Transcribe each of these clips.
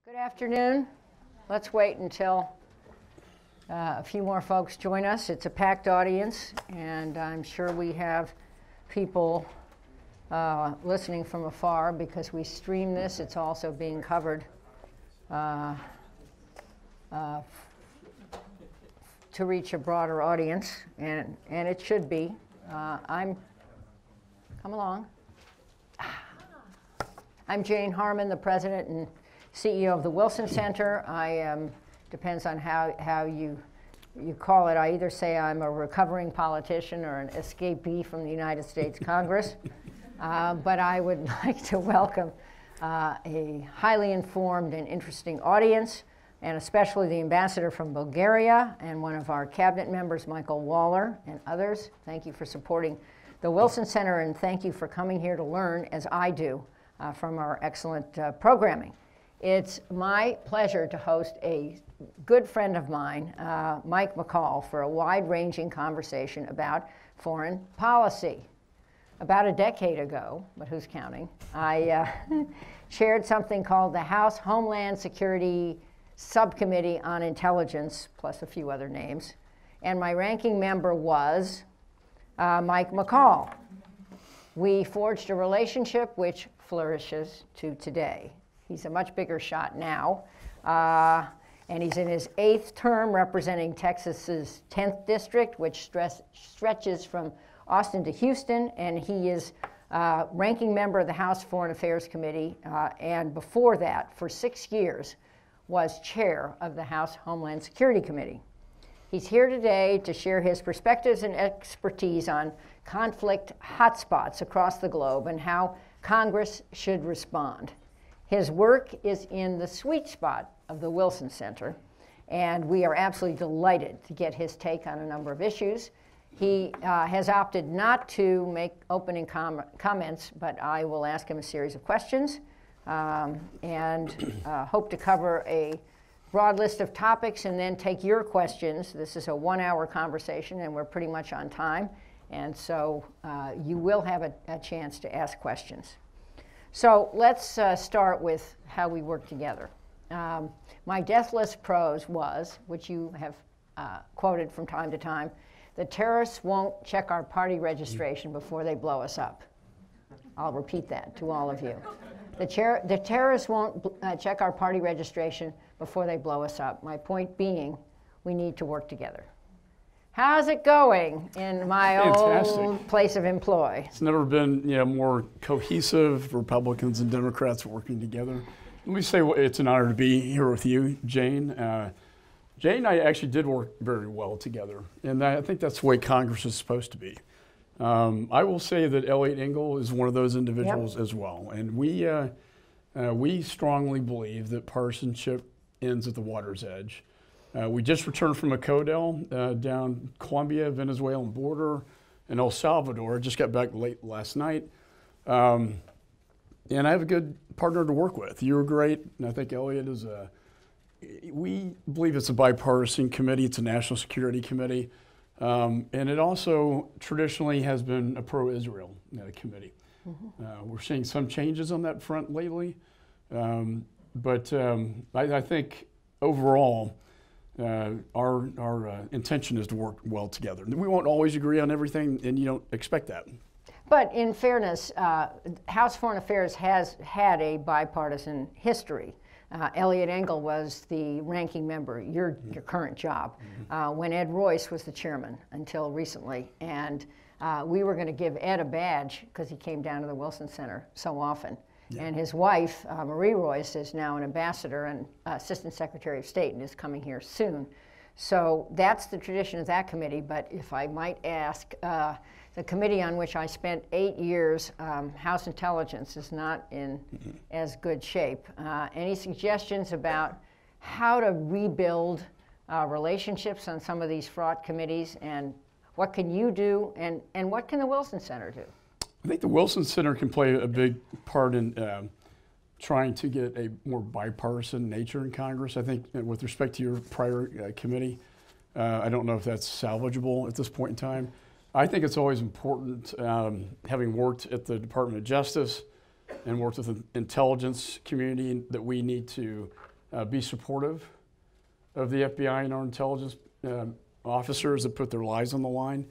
Good afternoon. Let's wait until a few more folks join us. It's a packed audience, and I'm sure we have people listening from afar because we stream this. It's also being covered to reach a broader audience, and it should be. Come along. I'm Jane Harman, the president and CEO of the Wilson Center. Depends on how you call it. I either say I'm a recovering politician or an escapee from the United States Congress. But I would like to welcome a highly informed and interesting audience, and especially the ambassador from Bulgaria and one of our cabinet members, Michael Waller, and others. Thank you for supporting the Wilson Center, and thank you for coming here to learn, as I do, from our excellent programming. It's my pleasure to host a good friend of mine, Mike McCaul, for a wide-ranging conversation about foreign policy. About a decade ago, but who's counting, I chaired something called the House Homeland Security Subcommittee on Intelligence, plus a few other names, and my ranking member was Mike McCaul. We forged a relationship which flourishes to today. He's a much bigger shot now, and he's in his 8th term representing Texas's 10th district, which stretches from Austin to Houston, and he is ranking member of the House Foreign Affairs Committee, and before that, for 6 years, was chair of the House Homeland Security Committee. He's here today to share his perspectives and expertise on conflict hotspots across the globe and how Congress should respond. His work is in the sweet spot of the Wilson Center, and we are absolutely delighted to get his take on a number of issues. He has opted not to make opening comments, but I will ask him a series of questions and hope to cover a broad list of topics and then take your questions. This is a 1-hour conversation, and we're pretty much on time, and so you will have a chance to ask questions. So let's start with how we work together. My deathless prose was, which you have quoted from time to time, the terrorists won't check our party registration before they blow us up. I'll repeat that to all of you. The terrorists won't check our party registration before they blow us up. My point being, we need to work together. How's it going in my old place of employ? It's never been more cohesive, Republicans and Democrats working together. Let me say it's an honor to be here with you, Jane. Jane and I actually did work very well together, and I think that's the way Congress is supposed to be. I will say that Eliot Engel is one of those individuals as well, and we strongly believe that partisanship ends at the water's edge. We just returned from a CODEL down Colombia, Venezuelan border, and El Salvador. Just got back late last night. And I have a good partner to work with. You were great, and I think Eliot is we believe it's a bipartisan committee. It's a national security committee. And it also traditionally has been a pro-Israel committee. Mm-hmm. We're seeing some changes on that front lately. But I think overall, our intention is to work well together. We won't always agree on everything, and you don't expect that. But in fairness, House Foreign Affairs has had a bipartisan history. Eliot Engel was the ranking member, your current job, when Ed Royce was the chairman until recently. And we were going to give Ed a badge because he came down to the Wilson Center so often. Yeah. And his wife, Marie Royce, is now an ambassador and assistant secretary of state and is coming here soon. So that's the tradition of that committee. But if I might ask, the committee on which I spent 8 years, House Intelligence, is not in as good shape. Any suggestions about how to rebuild relationships on some of these fraught committees, and what can you do, and what can the Wilson Center do? I think the Wilson Center can play a big part in trying to get a more bipartisan nature in Congress. I think with respect to your prior committee, I don't know if that's salvageable at this point in time. I think it's always important, having worked at the Department of Justice and worked with the intelligence community, that we need to be supportive of the FBI and our intelligence officers that put their lives on the line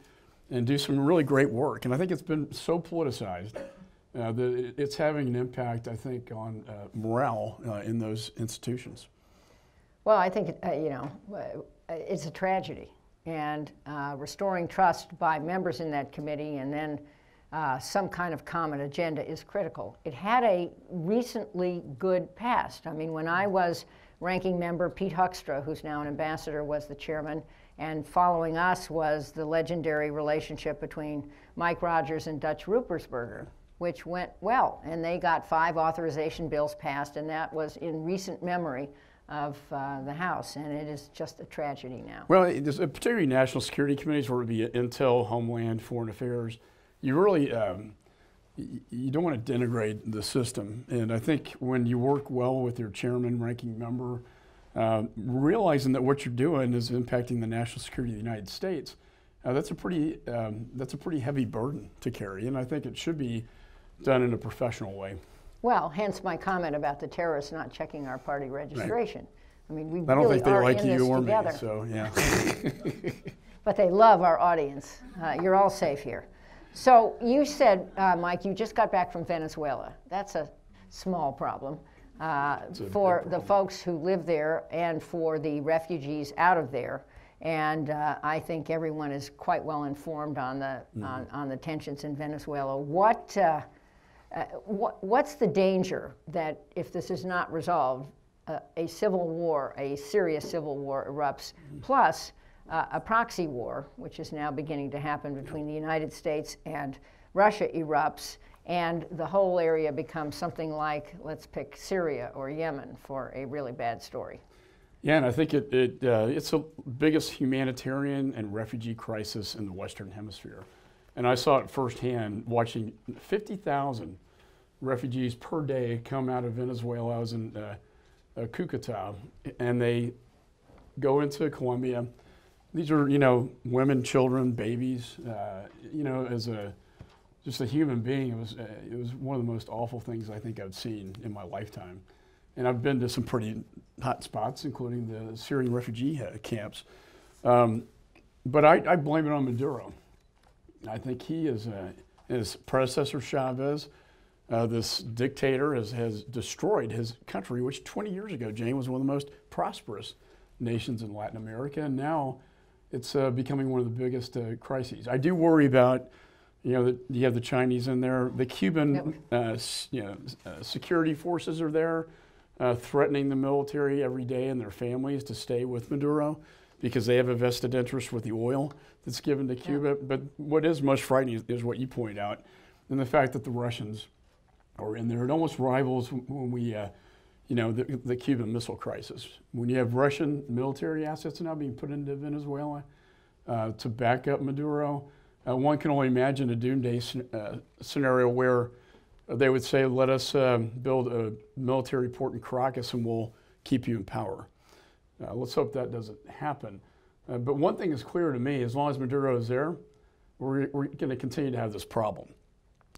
and do some really great work. And I think it's been so politicized that it's having an impact, I think, on morale in those institutions. Well, I think, it's a tragedy. And restoring trust by members in that committee and then some kind of common agenda is critical. It had a recently good past. I mean, when I was ranking member, Pete Huckstra, who's now an ambassador, was the chairman, and following us was the legendary relationship between Mike Rogers and Dutch Ruppersberger, which went well, and they got 5 authorization bills passed, and that was in recent memory of the House, and it is just a tragedy now. Well, particularly national security committees, whether it be Intel, Homeland, Foreign Affairs, you really, you don't want to denigrate the system. And I think when you work well with your chairman, ranking member, realizing that what you're doing is impacting the national security of the United States, that's a pretty heavy burden to carry, and I think it should be done in a professional way. Well, hence my comment about the terrorists not checking our party registration. Right. I mean, we I don't really think they are like in you this or together. me, so yeah. But they love our audience. You're all safe here. So you said, Mike, you just got back from Venezuela. That's a small problem for the folks who live there and for the refugees out of there. And I think everyone is quite well informed on the on the tensions in Venezuela. What's the danger that if this is not resolved, a civil war, a serious civil war erupts, plus a proxy war, which is now beginning to happen between the United States and Russia, erupts, and the whole area becomes something like, let's pick Syria or Yemen for a really bad story? Yeah, and I think it's the biggest humanitarian and refugee crisis in the Western Hemisphere. And I saw it firsthand watching 50,000 refugees per day come out of Venezuela. I was in Cucuta, and they go into Colombia. These are, women, children, babies. As just a human being, it was one of the most awful things I think I've seen in my lifetime. And I've been to some pretty hot spots, including the Syrian refugee camps. But I blame it on Maduro. I think he is, his predecessor Chavez, this dictator has destroyed his country, which 20 years ago, Jane, was one of the most prosperous nations in Latin America, and now it's becoming one of the biggest crises. I do worry about, that you have the Chinese in there, the Cuban, security forces are there, threatening the military every day and their families to stay with Maduro, because they have a vested interest with the oil that's given to Cuba. But what is most frightening is what you point out, and the fact that the Russians are in there. It almost rivals when we, the Cuban Missile Crisis. When you have Russian military assets now being put into Venezuela to back up Maduro, one can only imagine a doomsday scenario where they would say, let us build a military port in Caracas and we'll keep you in power. Let's hope that doesn't happen. But one thing is clear to me, as long as Maduro is there, we're going to continue to have this problem.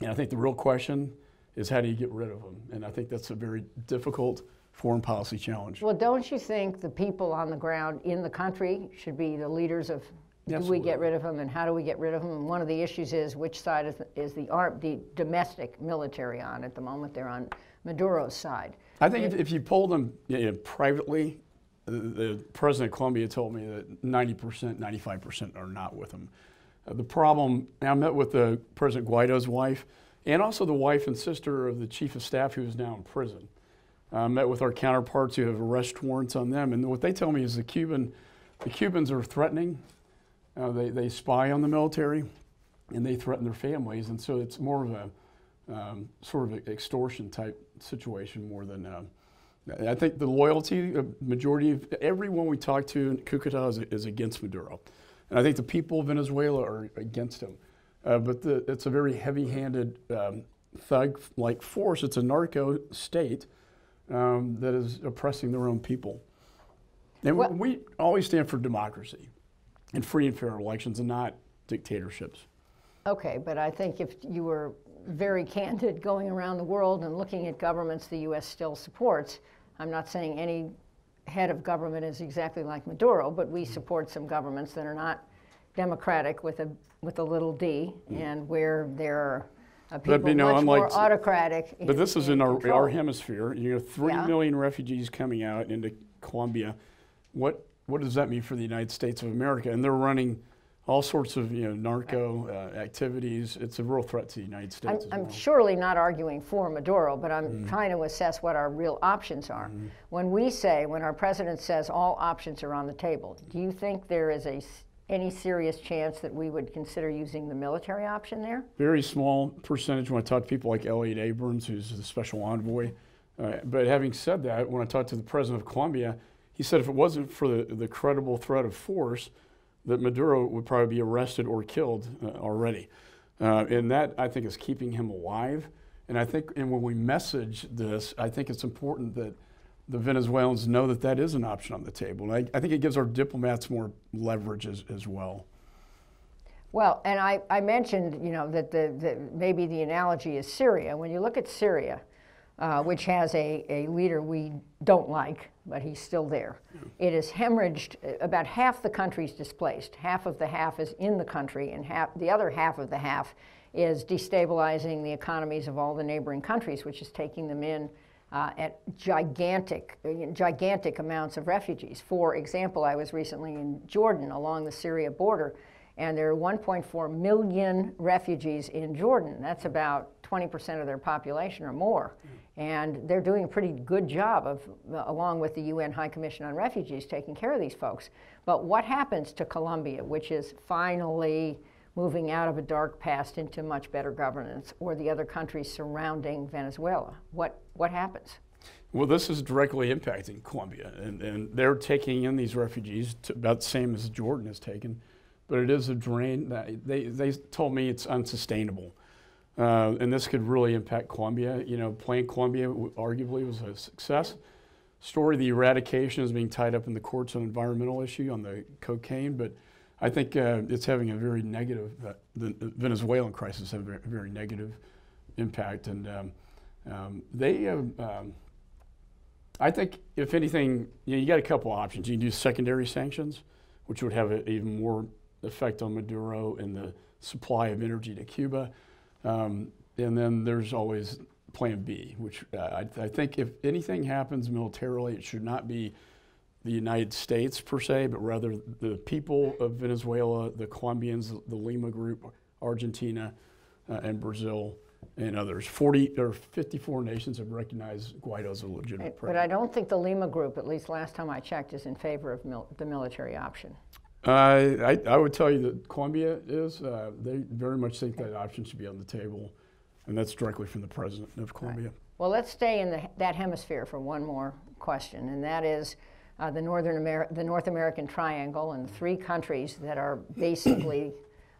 And I think the real question is, how do you get rid of him? And I think that's a very difficult foreign policy challenge. Well, don't you think the people on the ground in the country should be the leaders of, do we get rid of him and how do we get rid of him? And one of the issues is, which side is the domestic military on at the moment? They're on Maduro's side. I think if you polled them privately, the president of Colombia told me that 90%, 95% are not with him. The problem, I met with the President Guaido's wife and also the wife and sister of the chief of staff who is now in prison. Met with our counterparts who have arrest warrants on them, and what they tell me is the Cubans are threatening. They spy on the military, and they threaten their families, and so it's more of a sort of extortion type situation more than. I think the loyalty, majority of everyone we talk to in Cucuta is against Maduro, and I think the people of Venezuela are against him. But it's a very heavy-handed thug-like force. It's a narco state that is oppressing their own people. And we always stand for democracy and free and fair elections and not dictatorships. Okay, but I think if you were very candid going around the world and looking at governments the U.S. still supports, I'm not saying any head of government is exactly like Maduro, but we support some governments that are not democratic with a little d, and where there are people much more autocratic. But this is in control. our hemisphere. You know, 3 million refugees coming out into Colombia. What does that mean for the United States of America? And they're running all sorts of narco activities. It's a real threat to the United States. I'm surely not arguing for Maduro, but I'm trying to assess what our real options are. When our president says all options are on the table, do you think there is any serious chance that we would consider using the military option there? Very small percentage when I talk to people like Elliot Abrams, who's the special envoy. But having said that, when I talked to the president of Colombia, he said if it wasn't for the credible threat of force, that Maduro would probably be arrested or killed already. And that, I think, is keeping him alive. And I think, and when we message this, I think it's important that the Venezuelans know that that is an option on the table. And I think it gives our diplomats more leverage as well. Well, and I mentioned, that maybe the analogy is Syria. When you look at Syria, which has a leader we don't like, but he's still there. It is hemorrhaged, about half the country's displaced. Half of the half is in the country, and the other half of the half is destabilizing the economies of all the neighboring countries, which is taking them in at gigantic amounts of refugees. For example, I was recently in Jordan along the Syria border, and there are 1.4 million refugees in Jordan. That's about 20% of their population or more. And they're doing a pretty good job of, along with the UN High Commission on Refugees, taking care of these folks. But what happens to Colombia, which is finally moving out of a dark past into much better governance, or the other countries surrounding Venezuela? What happens? Well, this is directly impacting Colombia, and they're taking in these refugees about the same as Jordan has taken, but it is a drain. They told me it's unsustainable. And this could really impact Colombia. Plan Colombia arguably was a success story. The eradication is being tied up in the courts on environmental issue on the cocaine, but I think it's having a very negative, the Venezuelan crisis has a very negative impact. And I think if anything, you got a couple options. You can do secondary sanctions, which would have an even more effect on Maduro and the supply of energy to Cuba. And then there's always Plan B, which I think if anything happens militarily, it should not be the United States per se, but rather the people of Venezuela, the Colombians, the Lima Group, Argentina, and Brazil, and others. 54 nations have recognized Guaido as a legitimate president. But I don't think the Lima Group, at least last time I checked, is in favor of the military option. I would tell you that Colombia is. They very much think that option should be on the table, and that's directly from the president of Colombia. Right. Well, let's stay in that hemisphere for one more question, and that is the North American Triangle and the 3 countries that are basically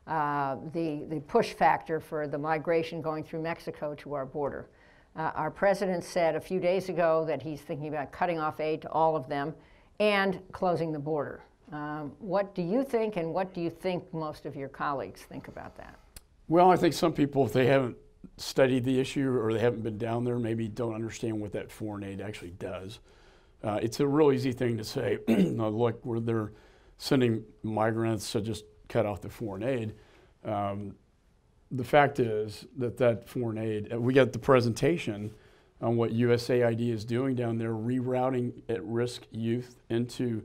the push factor for the migration going through Mexico to our border. Our president said a few days ago that he's thinking about cutting off aid to all of them and closing the border. What do you think, and what do you think most of your colleagues think about that? Well, I think some people, if they haven't studied the issue or they haven't been down there, maybe don't understand what that foreign aid actually does. It's a real easy thing to say, look, they're sending migrants, so just cut off the foreign aid. The fact is that foreign aid, we got the presentation on what USAID is doing down there, rerouting at-risk youth into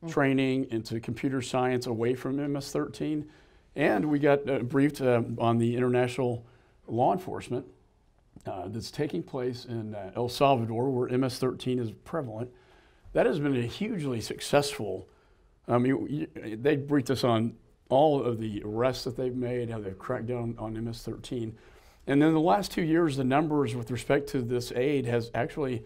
training, into computer science, away from MS-13. And we got briefed on the international law enforcement that's taking place in El Salvador, where MS-13 is prevalent. That has been a hugely successful, they briefed us on all of the arrests that they've made, how they've cracked down on MS-13. And then the last 2 years, the numbers with respect to this aid has actually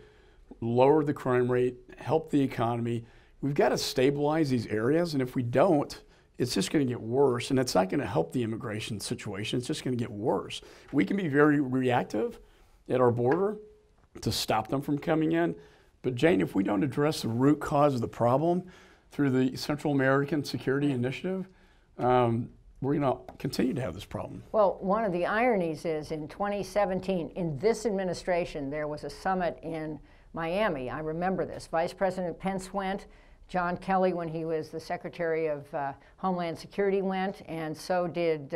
lowered the crime rate, helped the economy. We've got to stabilize these areas, and if we don't, it's just going to get worse, and it's not going to help the immigration situation. It's just going to get worse. We can be very reactive at our border to stop them from coming in, but Jane, if we don't address the root cause of the problem through the Central American Security Initiative, we're going to continue to have this problem. Well, one of the ironies is in 2017, in this administration, there was a summit in Miami. I remember this. Vice President Pence went. John Kelly, when he was the Secretary of Homeland Security, went, and so did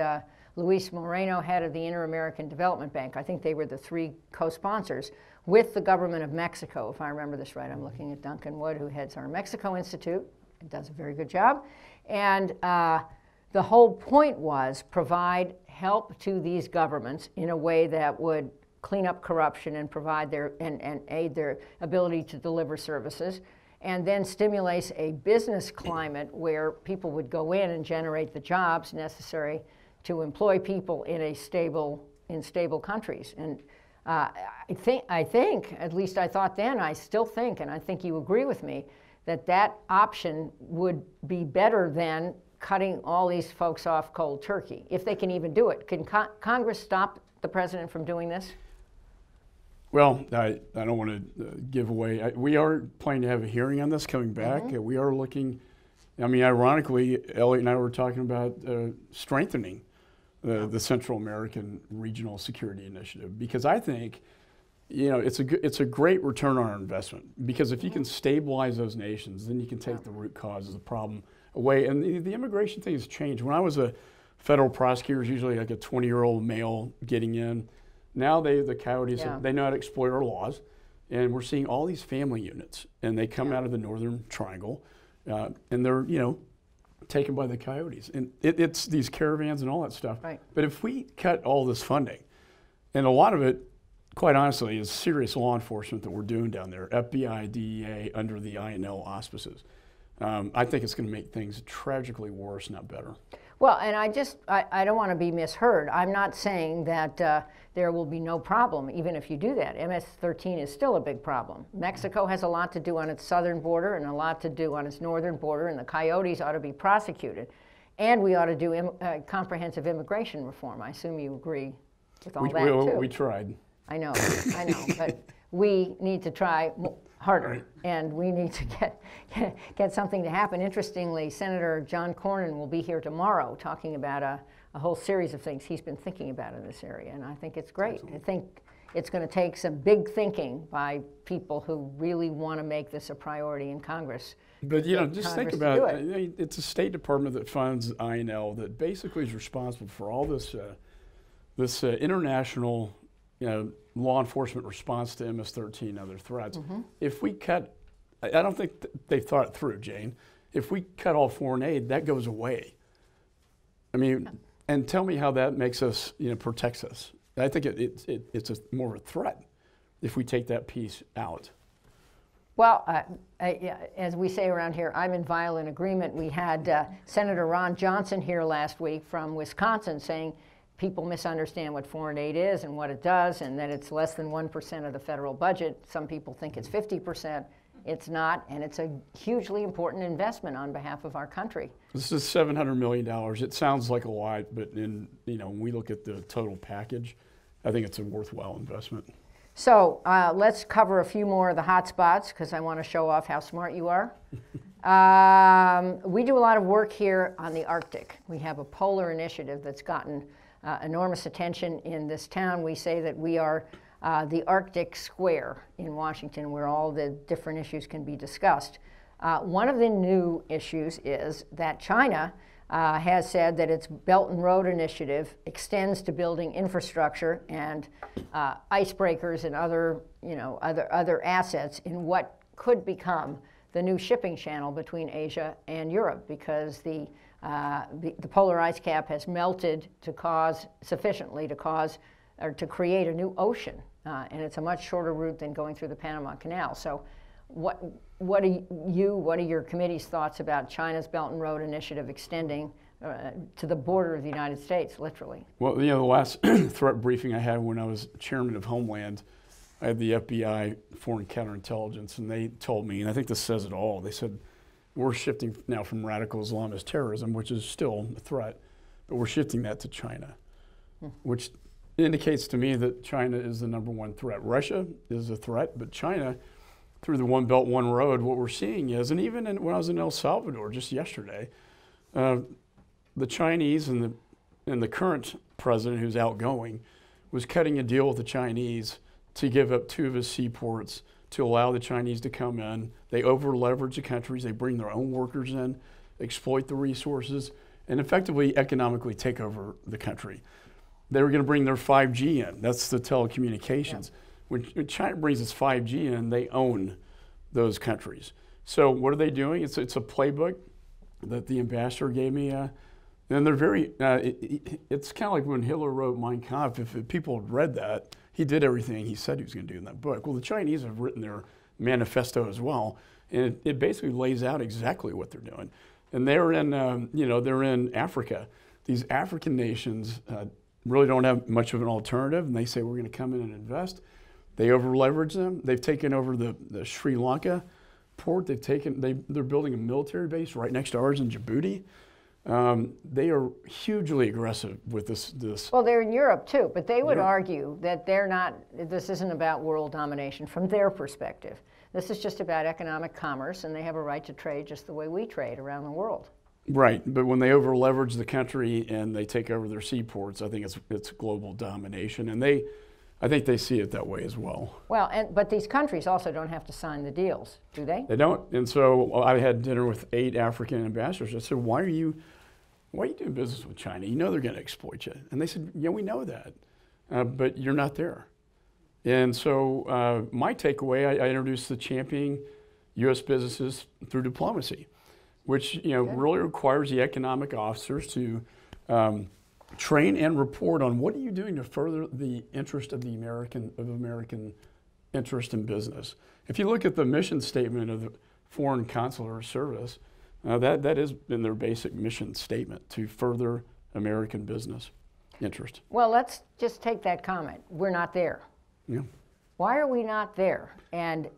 Luis Moreno, head of the Inter-American Development Bank. I think they were the three co-sponsors with the government of Mexico, if I remember this right. I'm looking at Duncan Wood, who heads our Mexico Institute, and does a very good job. And the whole point was provide help to these governments in a way that would clean up corruption and provide and aid their ability to deliver services, and then stimulates a business climate where people would go in and generate the jobs necessary to employ people in stable countries. And I think, at least I thought then, I still think, and I think you agree with me, that option would be better than cutting all these folks off cold turkey, if they can even do it. Can Congress stop the president from doing this? Well, I don't want to give away. We are planning to have a hearing on this coming back. Mm-hmm. We are looking, I mean, ironically, Elliot and I were talking about strengthening the Central American Regional Security Initiative, because I think, you know, it's a great return on our investment, because if you can stabilize those nations, then you can take the root cause of the problem away. And the immigration thing has changed. When I was a federal prosecutor, it was usually like a 20-year-old male getting in. Now the coyotes, they know how to exploit our laws, and we're seeing all these family units, and they come out of the Northern Triangle, and they're, you know, taken by the coyotes. And it's these caravans and all that stuff. Right. But if we cut all this funding, and a lot of it, quite honestly, is serious law enforcement that we're doing down there, FBI, DEA, under the INL auspices, I think it's going to make things tragically worse, not better. Well, and I don't want to be misheard. I'm not saying that there will be no problem, even if you do that. MS-13 is still a big problem. Mexico has a lot to do on its southern border and a lot to do on its northern border, and the coyotes ought to be prosecuted. And we ought to do comprehensive immigration reform. I assume you agree with all that, too. We tried. I know, but we need to try harder, and we need to get something to happen. Interestingly, Senator John Cornyn will be here tomorrow talking about a whole series of things he's been thinking about in this area, and I think it's great. Absolutely. I think it's going to take some big thinking by people who really want to make this a priority in Congress. But, you know, just think about it. It's a State Department that funds INL that basically is responsible for all this international, you know, law enforcement response to MS-13 and other threats. Mm-hmm. If we cut, I don't think they thought it through, Jane. If we cut all foreign aid, that goes away. I mean, and tell me how that makes us, you know, protects us. I think it's more of a threat if we take that piece out. Well, as we say around here, I'm in violent agreement. We had Senator Ron Johnson here last week from Wisconsin saying people misunderstand what foreign aid is and what it does, and that it's less than 1% of the federal budget. Some people think it's 50%. It's not, and it's a hugely important investment on behalf of our country. This is $700 million. It sounds like a lot, but when we look at the total package, I think it's a worthwhile investment. So let's cover a few more of the hot spots, because I want to show off how smart you are. We do a lot of work here on the Arctic. We have a polar initiative that's gotten enormous attention in this town. We say that we are the Arctic Square in Washington, where all the different issues can be discussed. One of the new issues is that China has said that its Belton Road initiative extends to building infrastructure and icebreakers and other assets in what could become the new shipping channel between Asia and Europe, because the polar ice cap has melted sufficiently to create a new ocean, and it's a much shorter route than going through the Panama Canal. So, what are your committee's thoughts about China's Belton Road initiative extending to the border of the United States, literally? Well, the last threat briefing I had when I was chairman of Homeland, I had the FBI Foreign Counterintelligence, and they told me, and I think this says it all, they said, we're shifting now from radical Islamist terrorism, which is still a threat, but we're shifting that to China, which indicates to me that China is the #1 threat. Russia is a threat, but China, through the One Belt, One Road, what we're seeing is, and even when I was in El Salvador just yesterday, the Chinese and the current president, who's outgoing, was cutting a deal with the Chinese to give up 2 of his seaports to allow the Chinese to come in. They over-leverage the countries. They bring their own workers in, exploit the resources, and effectively economically take over the country. They were going to bring their 5G in. That's the telecommunications. Yeah. When China brings its 5G in, they own those countries. So what are they doing? It's a playbook that the ambassador gave me. And they're very, it's kind of like when Hitler wrote Mein Kampf. If people had read that, he did everything he said he was going to do in that book. Well, the Chinese have written their manifesto as well, and it basically lays out exactly what they're doing. And they're in, they're in Africa. These African nations really don't have much of an alternative, and they say we're going to come in and invest. They over-leverage them. They've taken over the Sri Lanka port. They're building a military base right next to ours in Djibouti. They are hugely aggressive with this. Well, they're in Europe too, but they would argue that this isn't about world domination from their perspective. This is just about economic commerce, and they have a right to trade just the way we trade around the world. Right, but when they over-leverage the country and they take over their seaports, I think it's global domination, and I think they see it that way as well. Well, but these countries also don't have to sign the deals, do they? They don't, and so I had dinner with 8 African ambassadors. I said, why are you doing business with China? You know they're going to exploit you. And they said, yeah, we know that, but you're not there. And so my takeaway, I introduced the championing U.S. businesses through diplomacy, which really requires the economic officers to train and report on what are you doing to further the interest of the American interest in business. If you look at the mission statement of the Foreign Consular Service, that is in their basic mission statement, to further American business interest. Well, let's just take that comment. We're not there. Yeah. Why are we not there? And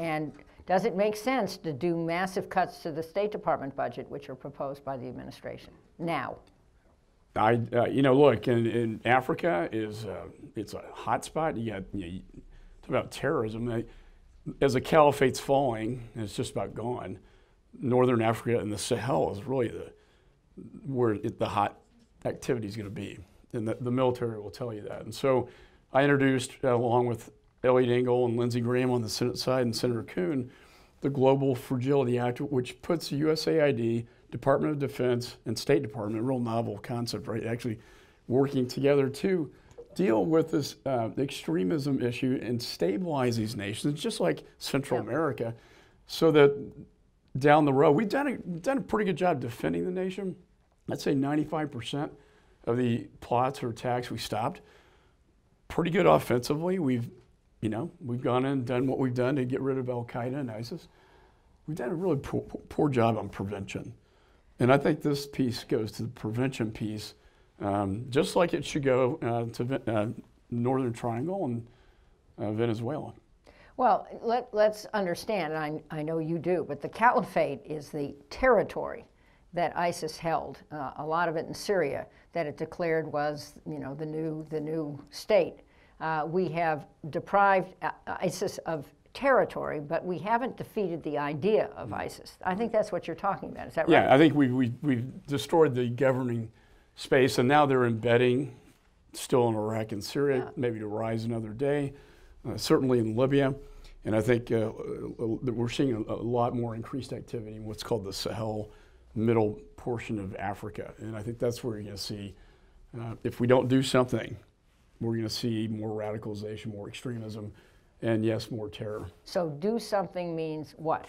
does it make sense to do massive cuts to the State Department budget, which are proposed by the administration now? Look, in Africa it's a hot spot. You talk about terrorism. As the caliphate's falling, and it's just about gone, Northern Africa and the Sahel is really where the hot activity is going to be. And the military will tell you that. And so I introduced, along with Elliot Engel and Lindsey Graham on the Senate side and Senator Kuhn, the Global Fragility Act, which puts USAID, Department of Defense, and State Department, a real novel concept, right? Actually working together to deal with this extremism issue and stabilize these nations, just like Central America, so that down the road, we've done a pretty good job defending the nation. I'd say 95% of the plots or attacks we stopped. Pretty good offensively. We've gone in and done what we've done to get rid of Al-Qaeda and ISIS. We've done a really poor job on prevention. And I think this piece goes to the prevention piece, just like it should go to Northern Triangle and Venezuela. Well, let's understand, and I know you do, but the caliphate is the territory that ISIS held, a lot of it in Syria, that it declared was, the new state. We have deprived ISIS of territory, but we haven't defeated the idea of ISIS. I think that's what you're talking about. Is that right? Yeah, I think we've destroyed the governing space, and now they're embedding still in Iraq and Syria, maybe to rise another day, certainly in Libya. And I think we're seeing a lot more increased activity in what's called the Sahel middle portion of Africa. And I think that's where you're going to see, if we don't do something, we're going to see more radicalization, more extremism, and yes, more terror. So do something means what?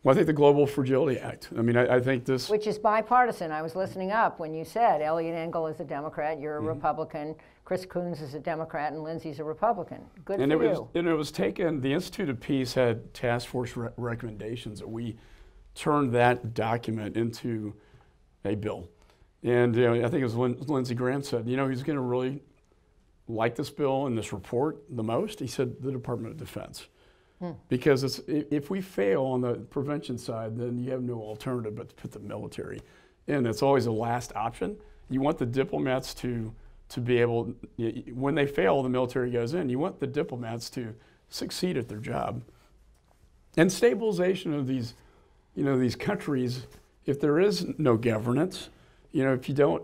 Well, I think the Global Fragility Act. I mean, I think this... Which is bipartisan. I was listening up when you said Elliot Engel is a Democrat, you're a Republican, Chris Coons is a Democrat, and Lindsey's a Republican. Good for you. And it was taken, the Institute of Peace had task force recommendations that we turned that document into a bill. And I think as Lindsey Graham said, he's going to really like this bill and this report the most. He said the Department of Defense. Because if we fail on the prevention side, then you have no alternative but to put the military in. It's always the last option. You want the diplomats to be able, when they fail, the military goes in. You want the diplomats to succeed at their job. And stabilization of these, these countries, if there is no governance, if you don't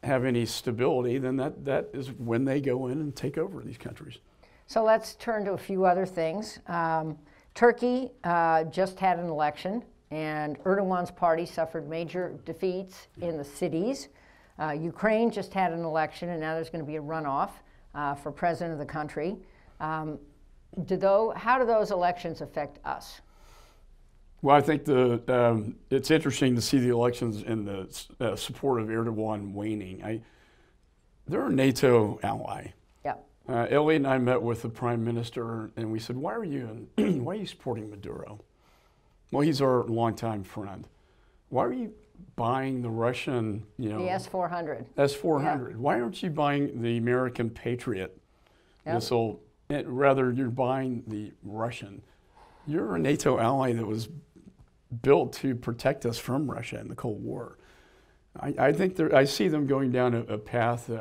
have any stability, then that is when they go in and take over these countries. So let's turn to a few other things. Turkey just had an election, and Erdogan's party suffered major defeats in the cities. Ukraine just had an election, and now there's going to be a runoff for president of the country. How do those elections affect us? Well, I think it's interesting to see the elections and the support of Erdogan waning. They're a NATO ally. Yeah. Elliot and I met with the prime minister, and we said, why are you supporting Maduro? Well, he's our longtime friend. Why are you buying the Russian, the S-400? S-400. Yeah. Why aren't you buying the American Patriot missile? Rather, you're buying the Russian. You're a NATO ally that was built to protect us from Russia in the Cold War. I think I see them going down a path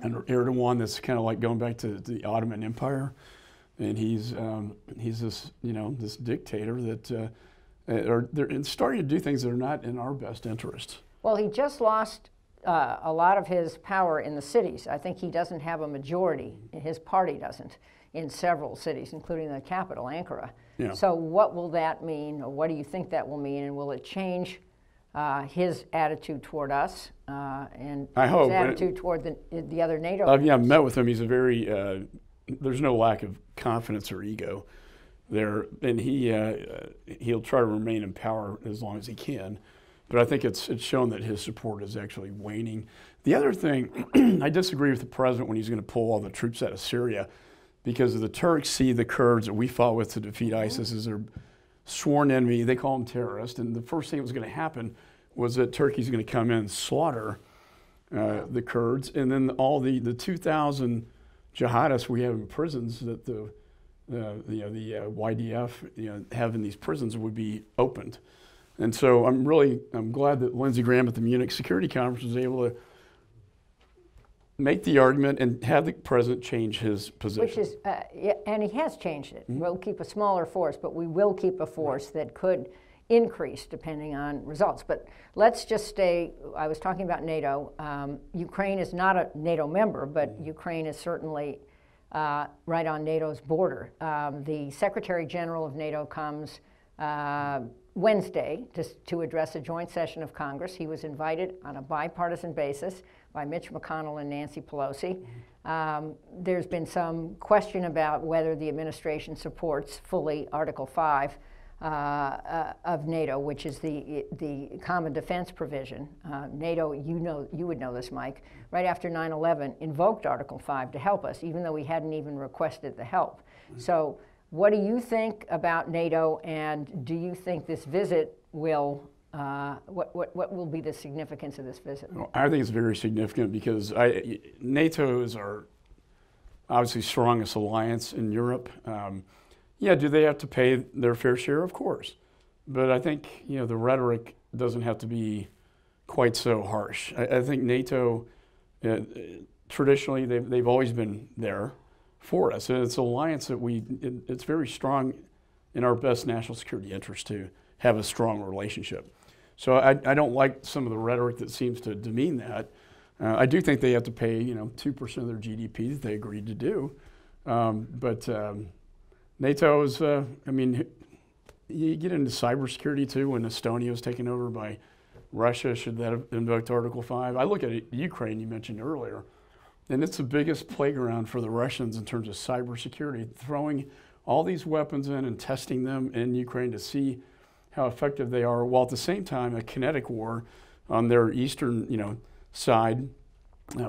under Erdogan that's kind of like going back to the Ottoman Empire, and he's this this dictator that they're starting to do things that are not in our best interest. Well, he just lost a lot of his power in the cities. I think he doesn't have a majority. His party doesn't in several cities, including the capital, Ankara. Yeah. So what will that mean, or what do you think that will mean, and will it change his attitude toward us and his attitude toward the other NATO countries? I've met with him. He's a very, there's no lack of confidence or ego there, and he'll try to remain in power as long as he can. But I think it's shown that his support is actually waning. The other thing, I disagree with the president when he's going to pull all the troops out of Syria, because the Turks see the Kurds that we fought with to defeat ISIS as their sworn enemy. They call them terrorists, and the first thing that was going to happen was that Turkey's going to come in and slaughter the Kurds, and then all the 2,000 jihadists we have in prisons that the YDF have in these prisons would be opened. And so I'm glad that Lindsey Graham at the Munich Security Conference was able to make the argument and have the president change his position. Which is, and he has changed it. Mm-hmm. We'll keep a smaller force, but we will keep a force that could increase depending on results. But let's just stay, I was talking about NATO. Ukraine is not a NATO member, but Ukraine is certainly right on NATO's border. The Secretary General of NATO comes Wednesday to address a joint session of Congress. He was invited on a bipartisan basis by Mitch McConnell and Nancy Pelosi. There's been some question about whether the administration supports fully Article 5 of NATO, which is the common defense provision. NATO, you would know this, Mike, right after 9/11 invoked Article 5 to help us, even though we hadn't even requested the help. So what do you think about NATO, and do you think this visit will, what will be the significance of this visit? Well, I think it's very significant because NATO is our obviously strongest alliance in Europe. Yeah, do they have to pay their fair share? Of course. But I think the rhetoric doesn't have to be quite so harsh. I think NATO, traditionally, they've always been there for us. And it's an alliance that it's very strong in our best national security interest to have a strong relationship. So I don't like some of the rhetoric that seems to demean that. I do think they have to pay 2% of their GDP that they agreed to do. But NATO is, you get into cybersecurity too when Estonia was taken over by Russia. Should that have invoked Article 5? I look at Ukraine, you mentioned earlier, and it's the biggest playground for the Russians in terms of cybersecurity, throwing all these weapons in and testing them in Ukraine to see how effective they are, while at the same time a kinetic war on their eastern side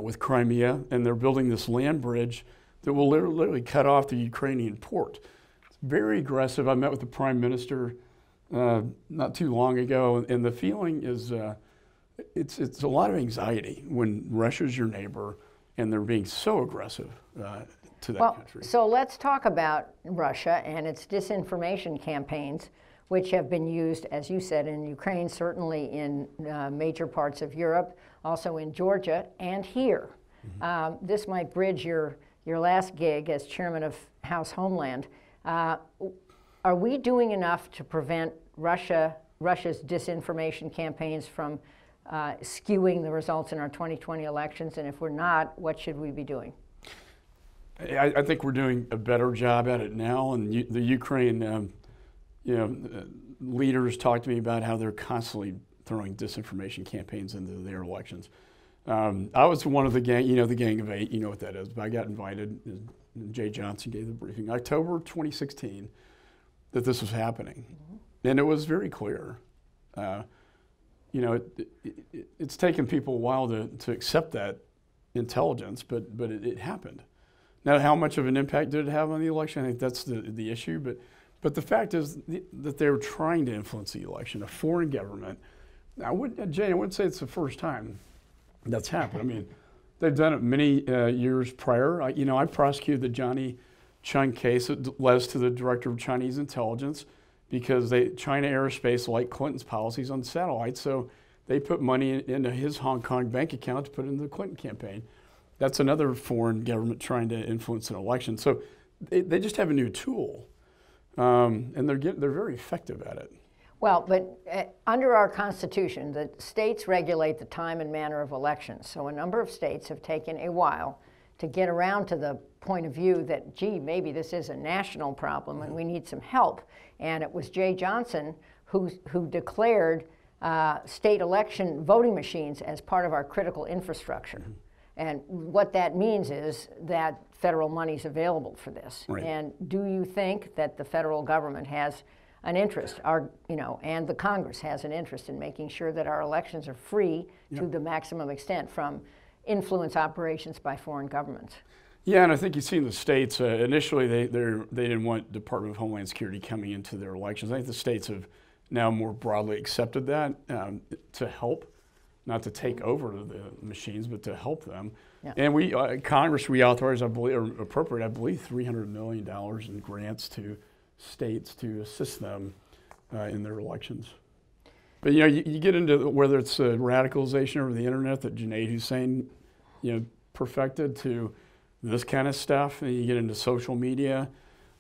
with Crimea, and they're building this land bridge that will literally cut off the Ukrainian port. It's very aggressive. I met with the Prime Minister not too long ago, and the feeling is it's a lot of anxiety when Russia's your neighbor and they're being so aggressive to that country. So let's talk about Russia and its disinformation campaigns, which have been used, as you said, in Ukraine, certainly in major parts of Europe, also in Georgia and here. Mm-hmm. This might bridge your last gig as chairman of House Homeland. Are we doing enough to prevent Russia's disinformation campaigns from skewing the results in our 2020 elections? And if we're not, what should we be doing? I think we're doing a better job at it now, and the Ukraine, leaders talk to me about how they're constantly throwing disinformation campaigns into their elections. I was one of the gang, the Gang of Eight, you know what that is, but I got invited, Jay Johnson gave the briefing, October 2016, that this was happening. Mm-hmm. And it was very clear. It's taken people a while to accept that intelligence, but it happened. Now, how much of an impact did it have on the election? I think that's the issue. But the fact is that they were trying to influence the election, a foreign government. I wouldn't say it's the first time that's happened. I mean, they've done it many years prior. I prosecuted the Johnny Chung case that led us to the director of Chinese intelligence because China Aerospace liked Clinton's policies on satellites, so they put money into his Hong Kong bank account to put into the Clinton campaign. That's another foreign government trying to influence an election. So they just have a new tool, and they're very effective at it. Well, but under our Constitution, the states regulate the time and manner of elections. So a number of states have taken a while to get around to the point of view that, gee, maybe this is a national problem and we need some help. And it was Jay Johnson who declared state election voting machines as part of our critical infrastructure. Mm-hmm. And what that means is that federal money is available for this. Right. And do you think that the federal government has an interest, and the Congress has an interest in making sure that our elections are free to the maximum extent from influence operations by foreign governments? Yeah, and I think you see in the states, initially they didn't want Department of Homeland Security coming into their elections. I think the states have now more broadly accepted that to help. Not to take over the machines, but to help them. Yeah. And Congress reauthorized, I believe, $300 million in grants to states to assist them in their elections. But you get into whether it's radicalization over the internet that Junaid Hussain, perfected to this kind of stuff, and you get into social media,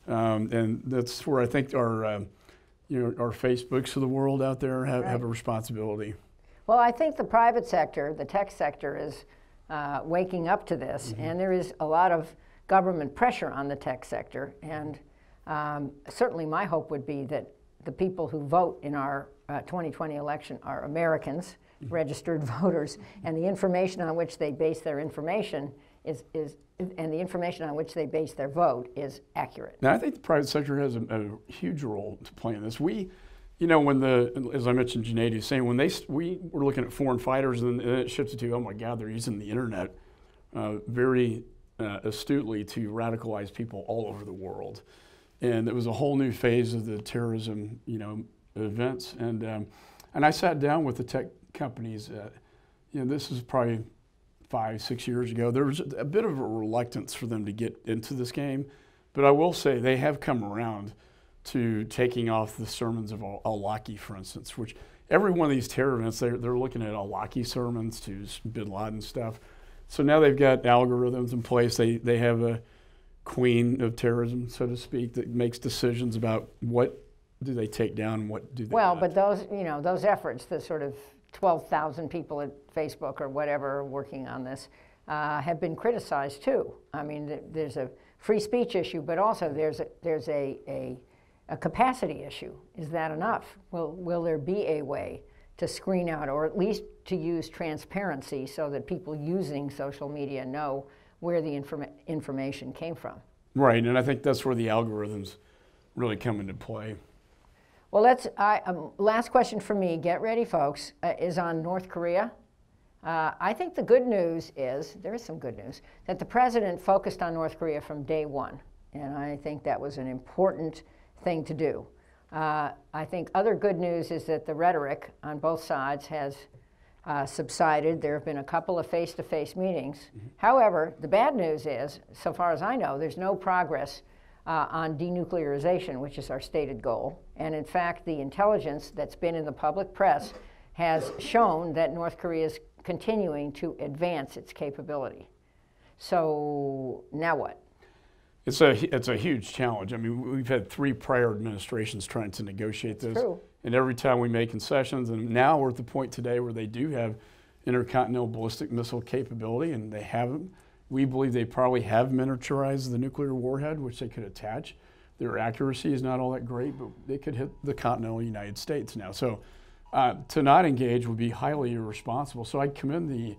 and that's where I think our Facebooks of the world out there have a responsibility. Well, I think the private sector, the tech sector, is waking up to this, mm-hmm. and there is a lot of government pressure on the tech sector. And certainly my hope would be that the people who vote in our 2020 election are Americans, mm-hmm. registered voters, and the information on which they base their information and the information on which they base their vote is accurate. Now, I think the private sector has a huge role to play in this. As I mentioned, Junaid was saying, we were looking at foreign fighters, and then it shifted to, oh my God, they're using the internet very astutely to radicalize people all over the world, and it was a whole new phase of the terrorism, events. And I sat down with the tech companies. This is probably 5-6 years ago. There was a bit of a reluctance for them to get into this game, but I will say they have come around to taking off the sermons of al-Awlaki, for instance, which every one of these terror events, they're looking at al-Awlaki sermons to bin Laden stuff. So now they've got algorithms in place. They have a queen of terrorism, so to speak, that makes decisions about what do they take down and what do they not. But those efforts, the sort of 12,000 people at Facebook or whatever are working on this, have been criticized too. I mean, there's a free speech issue, but also there's a capacity issue. Is that enough? Will there be a way to screen out, or at least to use transparency so that people using social media know where the information came from? Right, and I think that's where the algorithms really come into play. Well, last question for me, get ready folks, is on North Korea. I think the good news is, there is some good news, that the president focused on North Korea from day one. And I think that was an important thing to do. I think other good news is that the rhetoric on both sides has subsided. There have been a couple of face-to-face meetings. Mm-hmm. However, the bad news is, so far as I know, there's no progress on denuclearization, which is our stated goal. And in fact, the intelligence that's been in the public press has shown that North Korea is continuing to advance its capability. So now what? It's a huge challenge. I mean, we've had 3 prior administrations trying to negotiate this. True. And every time we make concessions, and now we're at the point today where they do have intercontinental ballistic missile capability, and they have them. We believe they probably have miniaturized the nuclear warhead, which they could attach. Their accuracy is not all that great, but they could hit the continental United States now. So to not engage would be highly irresponsible. So I commend the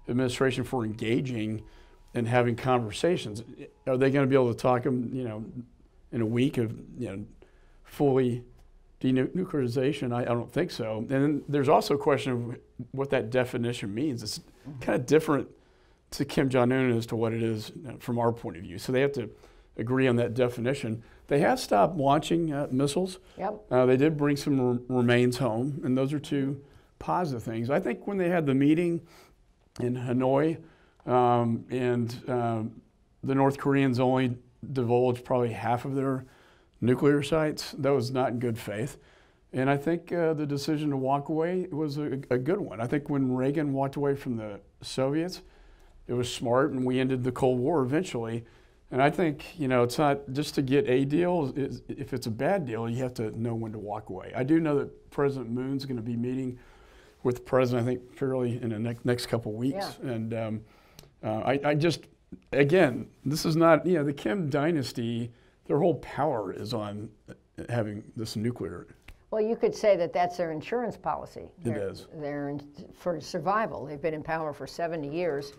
administration for engaging and having conversations. Are they going to be able to talk them, in a week of, fully denuclearization? I don't think so. And then there's also a question of what that definition means. It's kind of different to Kim Jong-un as to what it is from our point of view. So they have to agree on that definition. They have stopped launching missiles. Yep. They did bring some remains home, and those are two positive things. I think when they had the meeting in Hanoi, and the North Koreans only divulged probably half of their nuclear sites, that was not in good faith. And I think the decision to walk away was a good one. I think when Reagan walked away from the Soviets, it was smart, and we ended the Cold War eventually. And I think, it's not just to get a deal. If it's a bad deal, you have to know when to walk away. I do know that President Moon's going to be meeting with the president, I think, fairly in the next couple of weeks. Yeah. And I just, again, this is not, the Kim dynasty, their whole power is on having this nuclear. Well, you could say that that's their insurance policy. It is. They're for survival. They've been in power for 70 years,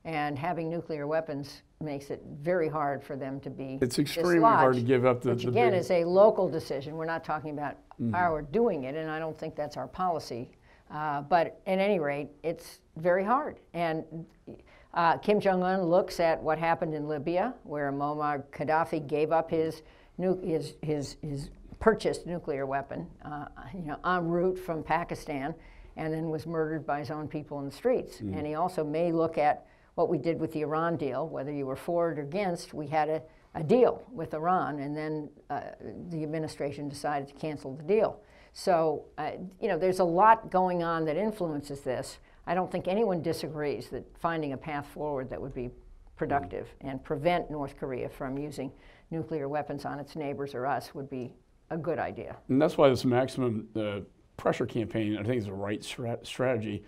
and having nuclear weapons makes it very hard for them to be It's extremely dislodged, hard to give up which again is a local decision. We're not talking about our doing it, and I don't think that's our policy. But at any rate, it's very hard. And Kim Jong-un looks at what happened in Libya, where Muammar Gaddafi gave up his purchased nuclear weapon, en route from Pakistan, and then was murdered by his own people in the streets. And he also may look at what we did with the Iran deal, whether you were for it or against. We had a deal with Iran, and then the administration decided to cancel the deal. So, there's a lot going on that influences this. I don't think anyone disagrees that finding a path forward that would be productive and prevent North Korea from using nuclear weapons on its neighbors or us would be a good idea. And that's why this maximum pressure campaign, I think, is the right strategy.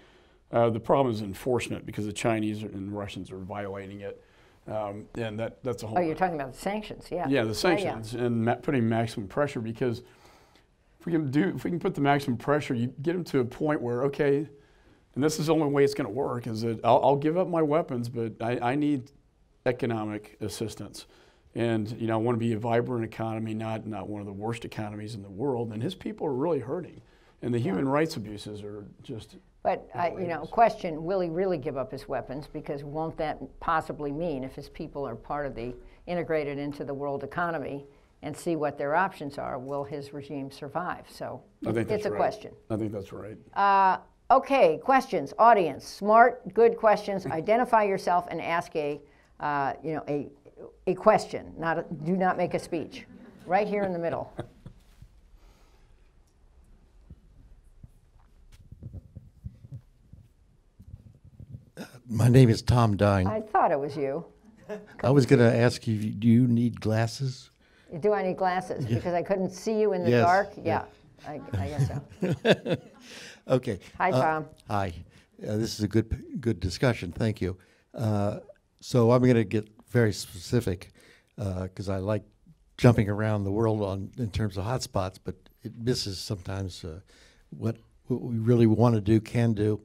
The problem is enforcement, because the Chinese and Russians are violating it. And that's a whole... Oh, you're talking about the sanctions, yeah. Yeah, the sanctions, and putting maximum pressure, because if we can put the maximum pressure, you get them to a point where, okay, and this is the only way it's going to work, is that I'll give up my weapons, but I need economic assistance. And, I want to be a vibrant economy, not one of the worst economies in the world. And his people are really hurting. And the human rights abuses are just... But, question, will he really give up his weapons? Because won't that possibly mean, if his people are part of integrated into the world economy and see what their options are, will his regime survive? So it's a question. I think that's right. Okay, questions, audience, smart, good questions. Identify yourself and ask a question. Do not make a speech. Right here in the middle. My name is Tom Dine. I thought it was you. I was going to ask you, do you need glasses? Do I need glasses? Yeah. Because I couldn't see you in the Yes, dark? yeah. I guess so. Okay. Hi, Tom. Hi. This is a good discussion. Thank you. So I'm going to get very specific because I like jumping around the world in terms of hotspots, but it misses sometimes what we really want to do, can do.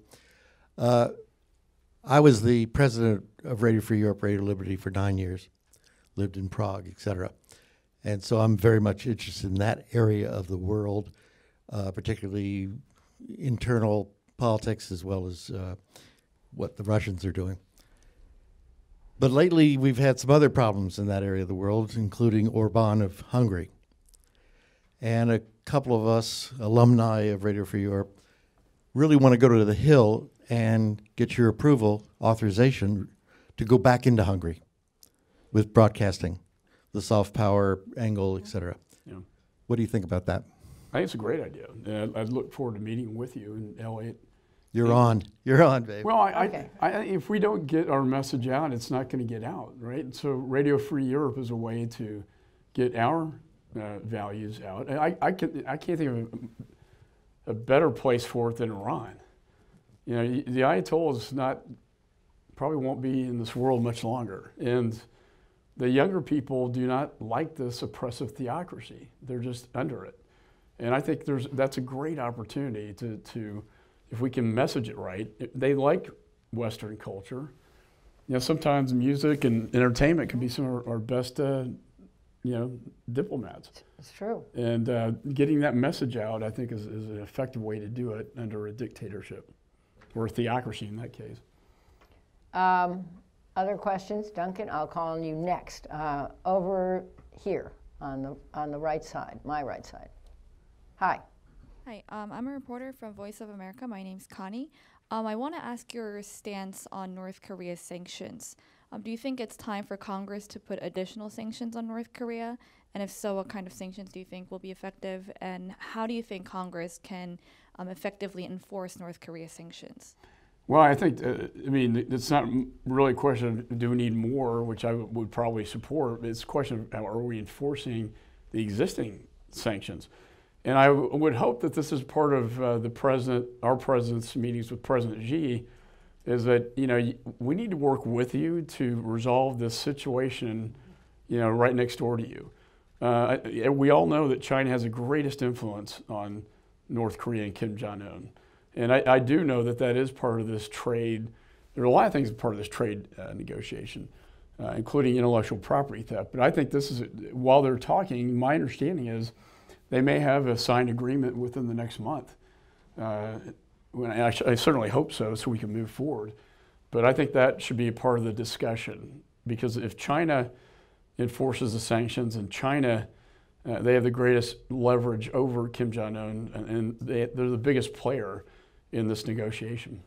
I was the president of Radio Free Europe, Radio Liberty for 9 years, lived in Prague, etc. And so I'm very much interested in that area of the world, particularly internal politics as well as what the Russians are doing. But lately we've had some other problems in that area of the world, including Orban of Hungary. And a couple of us, alumni of Radio Free Europe, really want to go to the Hill and get your approval, authorization, to go back into Hungary with broadcasting, the soft power angle, et cetera. Yeah. What do you think about that? I think it's a great idea. I look forward to meeting with you in LA. You're on, babe. Well, Okay. if we don't get our message out, it's not going to get out, right? So Radio Free Europe is a way to get our values out. And I can't think of a better place for it than Iran. The Ayatollah is not probably won't be in this world much longer. And the younger people do not like this oppressive theocracy. They're just under it. And I think that's a great opportunity to, if we can message it right. They like Western culture. You know, sometimes music and entertainment can be some of our best, diplomats. It's true. And getting that message out, I think, is an effective way to do it under a dictatorship, or a theocracy in that case. Other questions? Duncan, I'll call on you next. Over here on the right side, my right side. Hi. Hi, I'm a reporter from Voice of America. My name's Connie. I want to ask your stance on North Korea's sanctions. Do you think it's time for Congress to put additional sanctions on North Korea? And if so, what kind of sanctions do you think will be effective? And how do you think Congress can effectively enforce North Korea sanctions? Well, I think, it's not really a question of do we need more, which I would probably support. It's a question of are we enforcing the existing sanctions? And I would hope that this is part of our president's meetings with President Xi, is that, we need to work with you to resolve this situation, right next door to you. We all know that China has the greatest influence on North Korea and Kim Jong-un. And I do know that is part of this trade. There are a lot of things part of this trade negotiation, including intellectual property theft. But I think while they're talking, my understanding is they may have a signed agreement within the next month. I certainly hope so we can move forward. But I think that should be a part of the discussion, because if China enforces the sanctions, and China, they have the greatest leverage over Kim Jong-un, and they're the biggest player in this negotiation.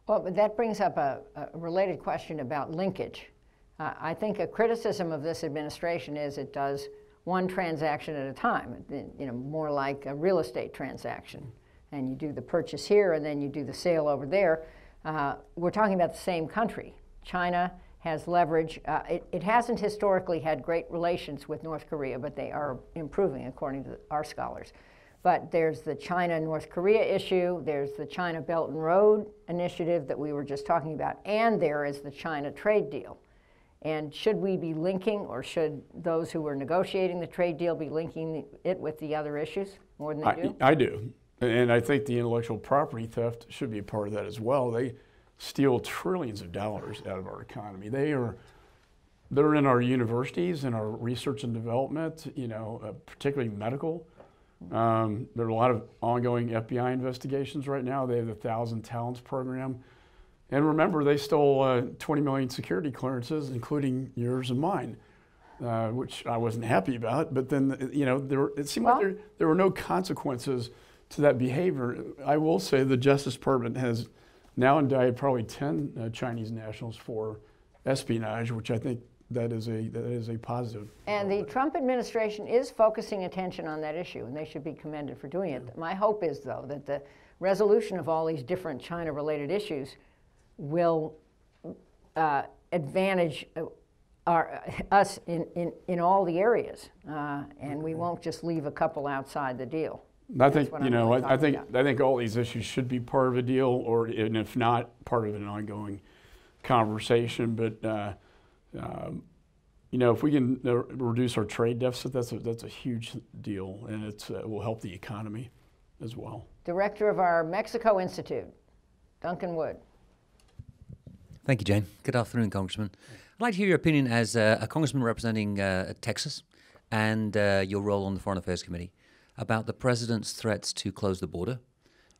Well, but that brings up a related question about linkage. I think a criticism of this administration is it does one transaction at a time, more like a real estate transaction. And you do the purchase here, and then you do the sale over there. We're talking about the same country. China has leverage. It hasn't historically had great relations with North Korea, but they are improving, according to our scholars. But there's the China-North Korea issue, there's the China Belton Road initiative that we were just talking about, and there is the China trade deal. And should we be linking, or should those who are negotiating the trade deal be linking it with the other issues more than they do? I do. And I think the intellectual property theft should be a part of that as well. They steal trillions of dollars out of our economy. They're in our universities and our research and development, particularly medical. There are a lot of ongoing FBI investigations right now. They have the 1,000 Talents program. And remember, they stole 20 million security clearances, including yours and mine, which I wasn't happy about. But then, it seemed like there were no consequences to that behavior. I will say the Justice Department has now indicted probably 10 Chinese nationals for espionage, which I think that is a positive. And the Trump administration is focusing attention on that issue, and they should be commended for doing it. My hope is, though, that the resolution of all these different China-related issues will advantage us in all the areas, and we won't just leave a couple outside the deal. I think I think all these issues should be part of a deal, and if not, part of an ongoing conversation. But if we can reduce our trade deficit, that's a huge deal, and it will help the economy as well. Director of our Mexico Institute, Duncan Wood. Thank you, Jane. Good afternoon, Congressman. I'd like to hear your opinion as a congressman representing Texas and your role on the Foreign Affairs Committee about the president's threats to close the border.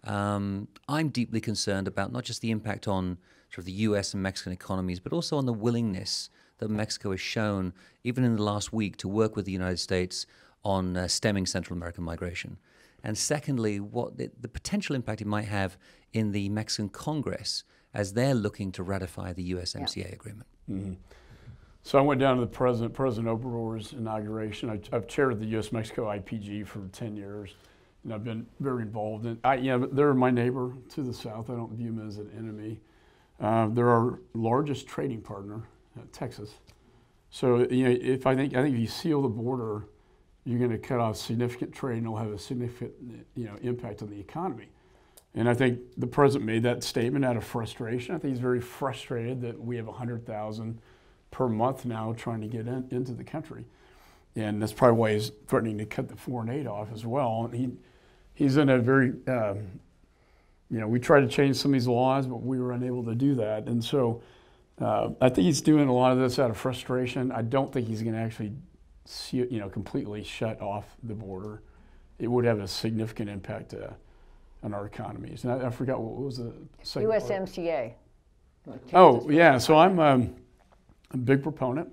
I'm deeply concerned about not just the impact on sort of the U.S. and Mexican economies, but also on the willingness that Mexico has shown, even in the last week, to work with the United States on stemming Central American migration. And secondly, what the potential impact it might have in the Mexican Congress as they're looking to ratify the USMCA agreement. Mm-hmm. So I went down to President Obrador's inauguration. I've chaired the U.S.-Mexico IPG for 10 years, and I've been very involved in it. They're my neighbor to the south. I don't view them as an enemy. They're our largest trading partner, Texas. So I think if you seal the border, you're going to cut off significant trade, and it'll have a significant impact on the economy. And I think the president made that statement out of frustration. I think he's very frustrated that we have 100,000 per month now trying to get into the country. And that's probably why he's threatening to cut the foreign aid off as well. And he's in a very, we tried to change some of these laws, but we were unable to do that. And so I think he's doing a lot of this out of frustration. I don't think he's going to actually completely shut off the border. It would have a significant impact on our economies. And I forgot what was the second part? USMCA. Oh, yeah. So I'm a big proponent.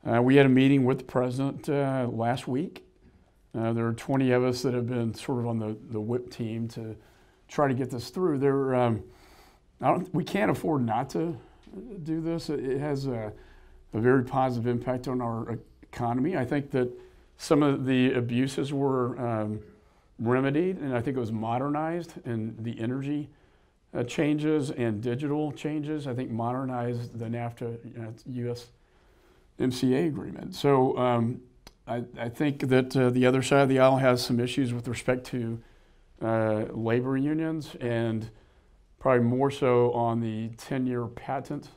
We had a meeting with the president last week. There are 20 of us that have been sort of on the whip team to try to get this through. We can't afford not to do this. It has a very positive impact on our economy. I think that some of the abuses were remedied, and I think it was modernized, and the energy changes and digital changes, I think, modernized the NAFTA USMCA agreement. So I think that the other side of the aisle has some issues with respect to labor unions, and probably more so on the 10-year patent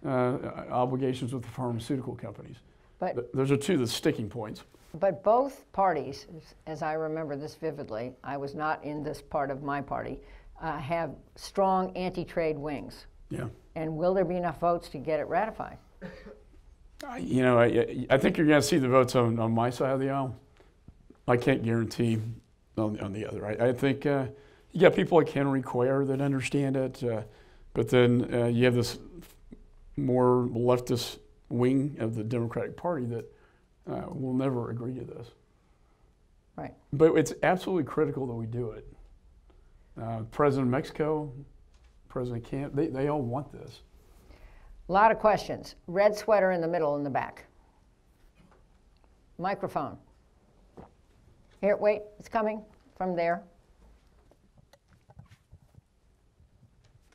obligations with the pharmaceutical companies. But those are two of the sticking points. But both parties, as I remember this vividly, I was not in this part of my party, have strong anti-trade wings. Yeah. And will there be enough votes to get it ratified? I think you're going to see the votes on my side of the aisle. I can't guarantee on the other. I think you got people like Henry Cuellar that understand it, but then you have this more leftist wing of the Democratic Party that will never agree to this. Right. But it's absolutely critical that we do it. President of Mexico, President Canada, they all want this. A lot of questions. Red sweater in the middle in the back. Microphone. Here, wait, it's coming from there.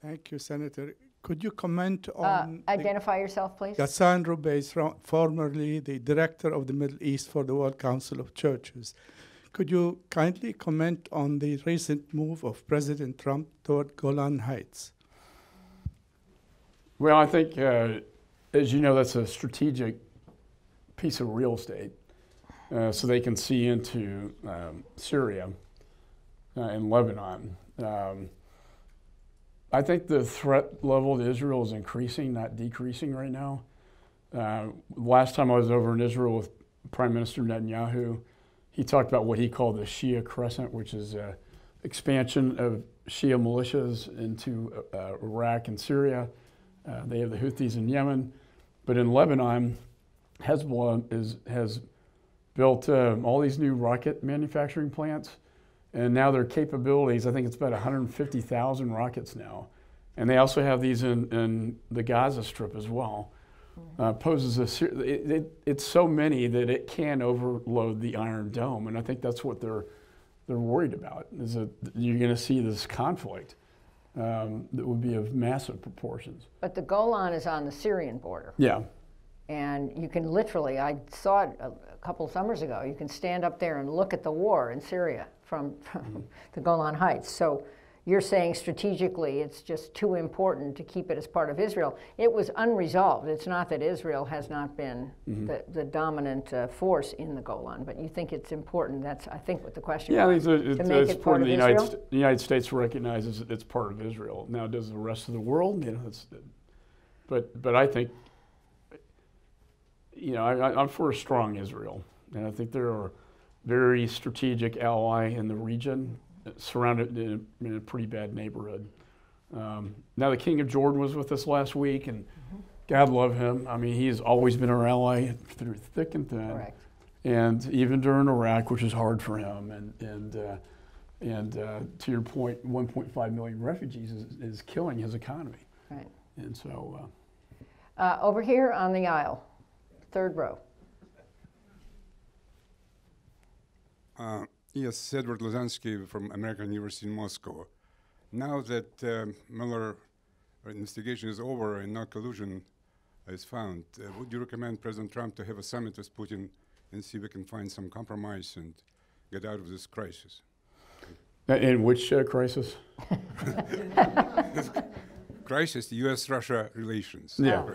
Thank you, Senator. Could you comment on... Identify yourself, please. Ghassan Roubeis, formerly the director of the Middle East for the World Council of Churches. Could you kindly comment on the recent move of President Trump toward Golan Heights? Well, I think, as you know, that's a strategic piece of real estate. So they can see into Syria and Lebanon. I think the threat level to Israel is increasing, not decreasing right now. Last time I was over in Israel with Prime Minister Netanyahu, he talked about what he called the Shia Crescent, which is expansion of Shia militias into Iraq and Syria. They have the Houthis in Yemen. But in Lebanon, Hezbollah has built all these new rocket manufacturing plants. And now their capabilities, I think it's about 150,000 rockets now. And they also have these in the Gaza Strip as well. Poses it's so many that it can overload the Iron Dome. And I think that's what they're worried about, is that you're going to see this conflict that would be of massive proportions. But the Golan is on the Syrian border. Yeah. And you can literally, I saw it a couple summers ago, you can stand up there and look at the war in Syria from the Golan Heights. So you're saying strategically it's just too important to keep it as part of Israel. It was unresolved. It's not that Israel has not been the dominant force in the Golan, but you think it's important. That's, I think, what the question was. Yeah, it's important the United States recognizes it's part of Israel. Now, does the rest of the world? But I think, I'm for a strong Israel, and I think there are very strategic ally in the region, surrounded in a pretty bad neighborhood. Now the King of Jordan was with us last week, and God love him. I mean, he's always been our ally through thick and thin. Correct. And even during Iraq, which is hard for him, and to your point, 1.5 million refugees is killing his economy. Right. And so. Over here on the aisle, third row. Yes, Edward Lozansky from American University in Moscow. Now that Mueller investigation is over and no collusion is found, would you recommend President Trump to have a summit with Putin and see if we can find some compromise and get out of this crisis? In which crisis? Crisis, the U.S.-Russia relations. Yeah.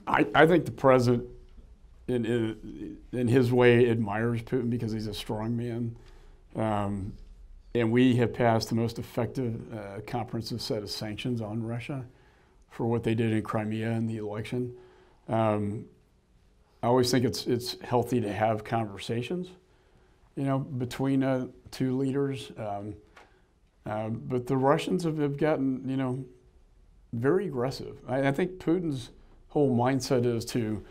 I think the president, in his way, admires Putin because he's a strong man. And we have passed the most effective, comprehensive set of sanctions on Russia for what they did in Crimea in the election. I always think it's healthy to have conversations, between two leaders. But the Russians have gotten, very aggressive. I think Putin's whole mindset is to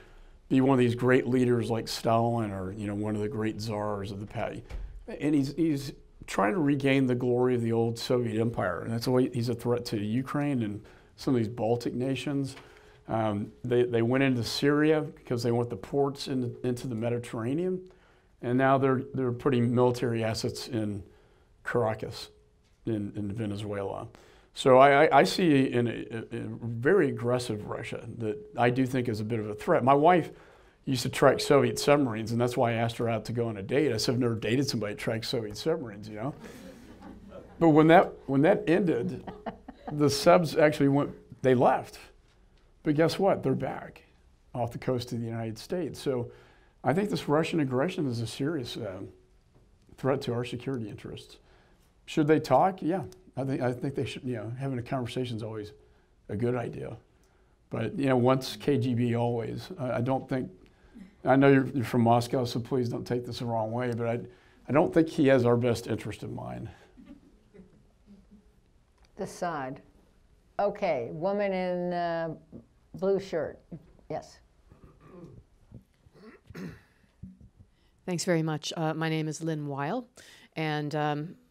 be one of these great leaders like Stalin or, one of the great czars of the past. And he's trying to regain the glory of the old Soviet Empire. And that's why he's a threat to Ukraine and some of these Baltic nations. They went into Syria because they want the ports into the Mediterranean. And now they're putting military assets in Caracas in Venezuela. So I see a very aggressive Russia that I do think is a bit of a threat. My wife used to track Soviet submarines, and that's why I asked her out to go on a date. I said, I've never dated somebody that tracked Soviet submarines, But when that ended, the subs actually they left. But guess what? They're back off the coast of the United States. So I think this Russian aggression is a serious threat to our security interests. Should they talk? Yeah, I think they should. Having a conversation is always a good idea. But once KGB, always. I don't think. I know you're from Moscow, so please don't take this the wrong way. But I don't think he has our best interest in mind. This side. Okay, woman in blue shirt. Yes. Thanks very much. My name is Lynn Weil, and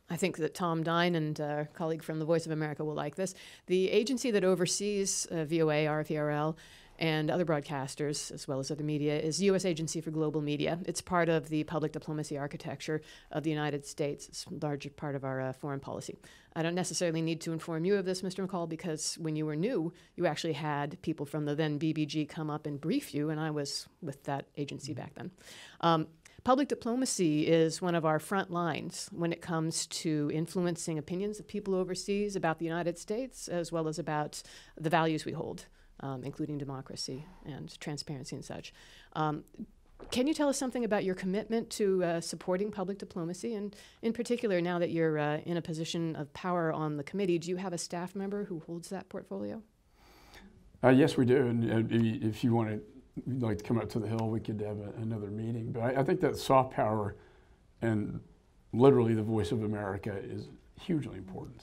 I think that Tom Dine and our colleague from the Voice of America will like this. The agency that oversees VOA, RFERL, and other broadcasters, as well as other media, is the U.S. Agency for Global Media. It's part of the public diplomacy architecture of the United States. It's a large part of our foreign policy. I don't necessarily need to inform you of this, Mr. McCaul, because when you were new, you actually had people from the then BBG come up and brief you, and I was with that agency back then. Public diplomacy is one of our front lines when it comes to influencing opinions of people overseas about the United States, as well as about the values we hold, including democracy and transparency and such. Can you tell us something about your commitment to supporting public diplomacy? And in particular, now that you're in a position of power on the committee, do you have a staff member who holds that portfolio? Yes, we do. And if you want to, we'd like to come up to the Hill, we could have another meeting. But I think that soft power and literally the Voice of America is hugely important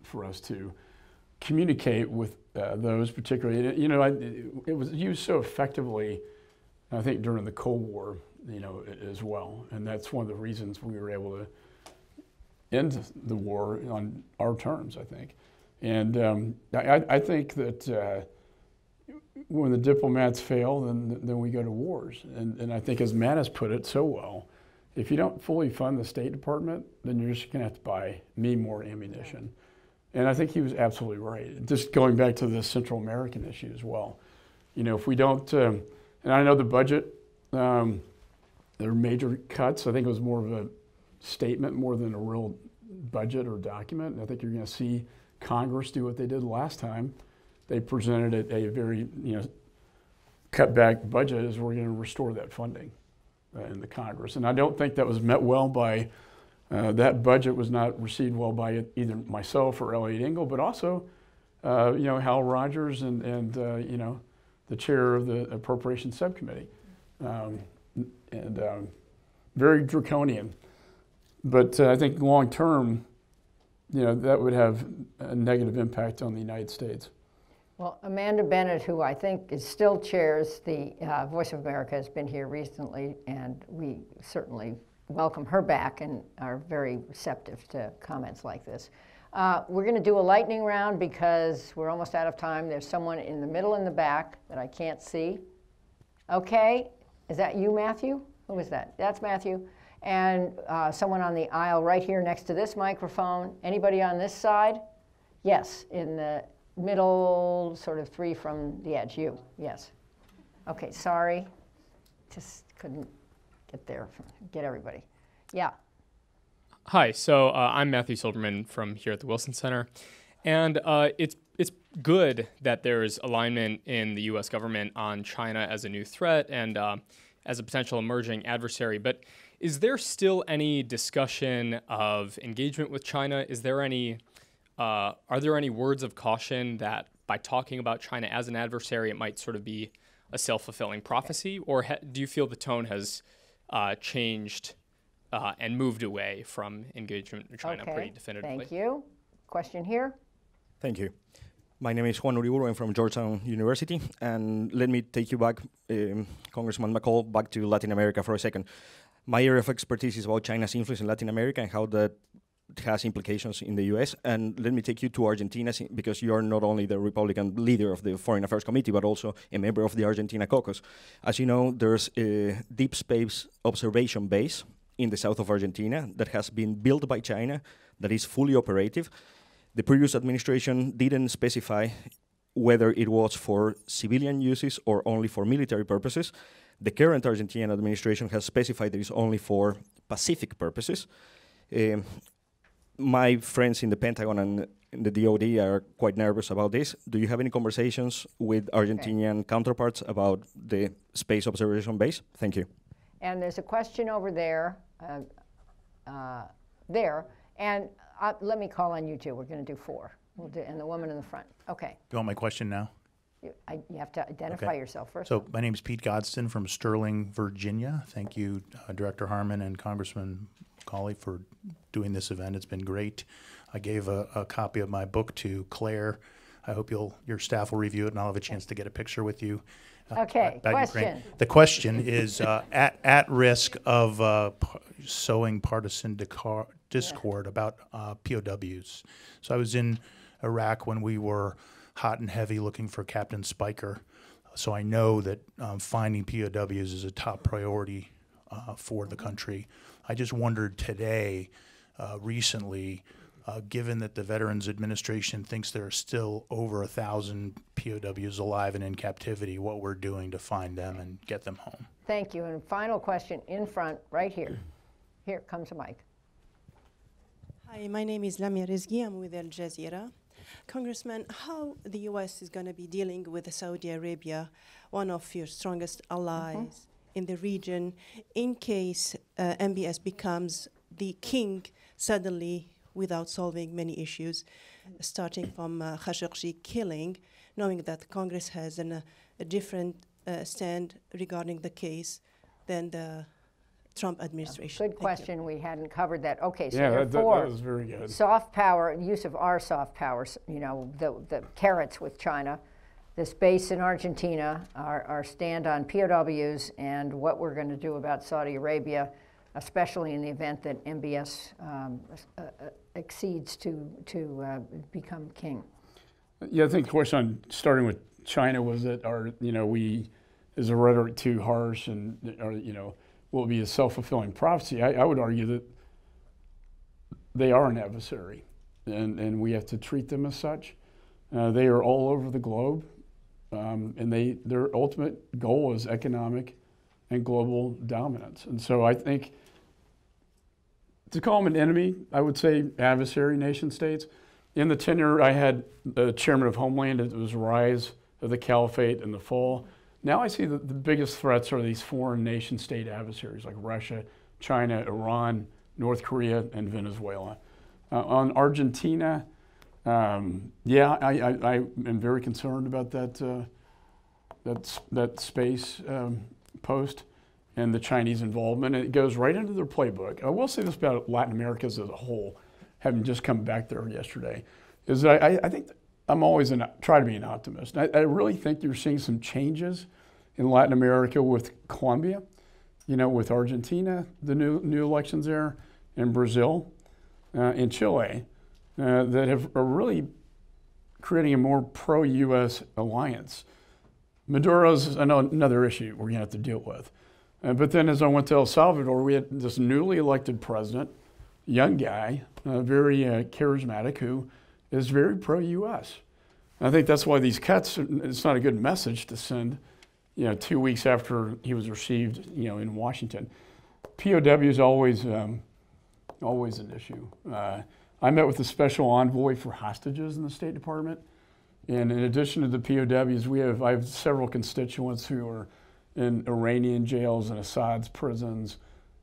for us to communicate with those particularly. It was used so effectively, I think, during the Cold War, as well. And that's one of the reasons we were able to end the war on our terms, I think. And I think that when the diplomats fail, then we go to wars. And I think, as Matt has put it so well, if you don't fully fund the State Department, then you're just going to have to buy me more ammunition. And I think he was absolutely right. Just going back to the Central American issue as well. If we don't, and I know the budget, there are major cuts. I think it was more of a statement more than a real budget or document. And I think you're going to see Congress do what they did last time. They presented a very, cut back budget as we're going to restore that funding in the Congress. And I don't think that was met well by, that budget was not received well by either myself or Elliot Engel, but also, Hal Rogers and the chair of the Appropriations Subcommittee. Very draconian. But I think long term, that would have a negative impact on the United States. Well, Amanda Bennett, who I think still chairs the Voice of America, has been here recently, and we certainly welcome her back and are very receptive to comments like this. We're going to do a lightning round because we're almost out of time. There's someone in the middle in the back that I can't see. Okay, is that you, Matthew? Who is that? That's Matthew. And someone on the aisle right here next to this microphone. Anybody on this side? Yes, in the middle, sort of 3 from the edge. You, yes. Okay, sorry. Just couldn't get there, get everybody. Yeah. Hi, so I'm Matthew Silverman from here at the Wilson Center, and it's good that there is alignment in the U.S. government on China as a new threat and as a potential emerging adversary. But is there still any discussion of engagement with China? Is there any are there any words of caution that by talking about China as an adversary, it might sort of be a self-fulfilling prophecy, or do you feel the tone has changed and moved away from engagement with China pretty definitively? Thank you. Question here. Thank you. My name is Juan Uriburu. I'm from Georgetown University. And let me take you back, Congressman McCaul, back to Latin America for a second. My area of expertise is about China's influence in Latin America and how that has implications in the US. And let me take you to Argentina, because you are not only the Republican leader of the Foreign Affairs Committee, but also a member of the Argentina caucus. As you know, there's a deep space observation base in the south of Argentina that has been built by China, that is fully operative. The previous administration didn't specify whether it was for civilian uses or only for military purposes. The current Argentinian administration has specified that it's only for Pacific purposes. My friends in the Pentagon and in the DoD are quite nervous about this. Do you have any conversations with Argentinian counterparts about the space observation base? Thank you. And there's a question over there, and let me call on you two. We're going to do 4. We'll do, and the woman in the front. Okay. You want my question now? You have to identify yourself first. So my name is Pete Godston from Sterling, Virginia. Thank you, Director Harman and Congressman McCaul, for doing this event. It's been great. I gave a copy of my book to Claire. I hope your staff will review it, and I'll have a chance to get a picture with you. Okay, question. Ukraine. The question is, at risk of sowing partisan discord about POWs. So I was in Iraq when we were hot and heavy looking for Captain Spiker. So I know that finding POWs is a top priority for the country. I just wondered today, recently, given that the Veterans Administration thinks there are still over 1,000 POWs alive and in captivity, what we're doing to find them and get them home. Thank you. And final question in front, right here. Here comes a mic. Hi, my name is Lamia Rizgi. I'm with Al Jazeera. Congressman, how the U.S. is going to be dealing with Saudi Arabia, one of your strongest allies in the region, in case MBS becomes the king suddenly without solving many issues, starting from Khashoggi killing, knowing that Congress has a different stand regarding the case than the Trump administration. Good question. We hadn't covered that. Okay, so yeah, that was very good. Soft power, use of our soft powers, you know, the carrots with China, this base in Argentina, our stand on POWs, and what we're going to do about Saudi Arabia, especially in the event that MBS exceeds to become king. Yeah, I think the question on starting with China was that is the rhetoric too harsh, and will it be a self-fulfilling prophecy? I would argue that they are an adversary, and we have to treat them as such. They are all over the globe, and their ultimate goal is economic and global dominance. And so I think to call them an enemy, I would say adversary nation states. In the tenure I had the chairman of Homeland, it was rise of the caliphate and the fall. Now I see that the biggest threats are these foreign nation state adversaries like Russia, China, Iran, North Korea, and Venezuela. On Argentina, I am very concerned about that space post and the Chinese involvement. It goes right into their playbook. I will say this about Latin America as a whole, having just come back there yesterday, is that I think I'm always try to be an optimist. I really think you're seeing some changes in Latin America with Colombia, with Argentina, the new elections there, and Brazil, and Chile, that are really creating a more pro-U.S. alliance. Maduro's another issue we're going to have to deal with. But then as I went to El Salvador, we had this newly elected president, young guy, very charismatic, who is very pro-U.S. I think that's why these cuts, it's not a good message to send, 2 weeks after he was received, in Washington. POWs always always an issue. I met with the special envoy for hostages in the State Department. And in addition to the POWs, I have several constituents who are in Iranian jails and Assad's prisons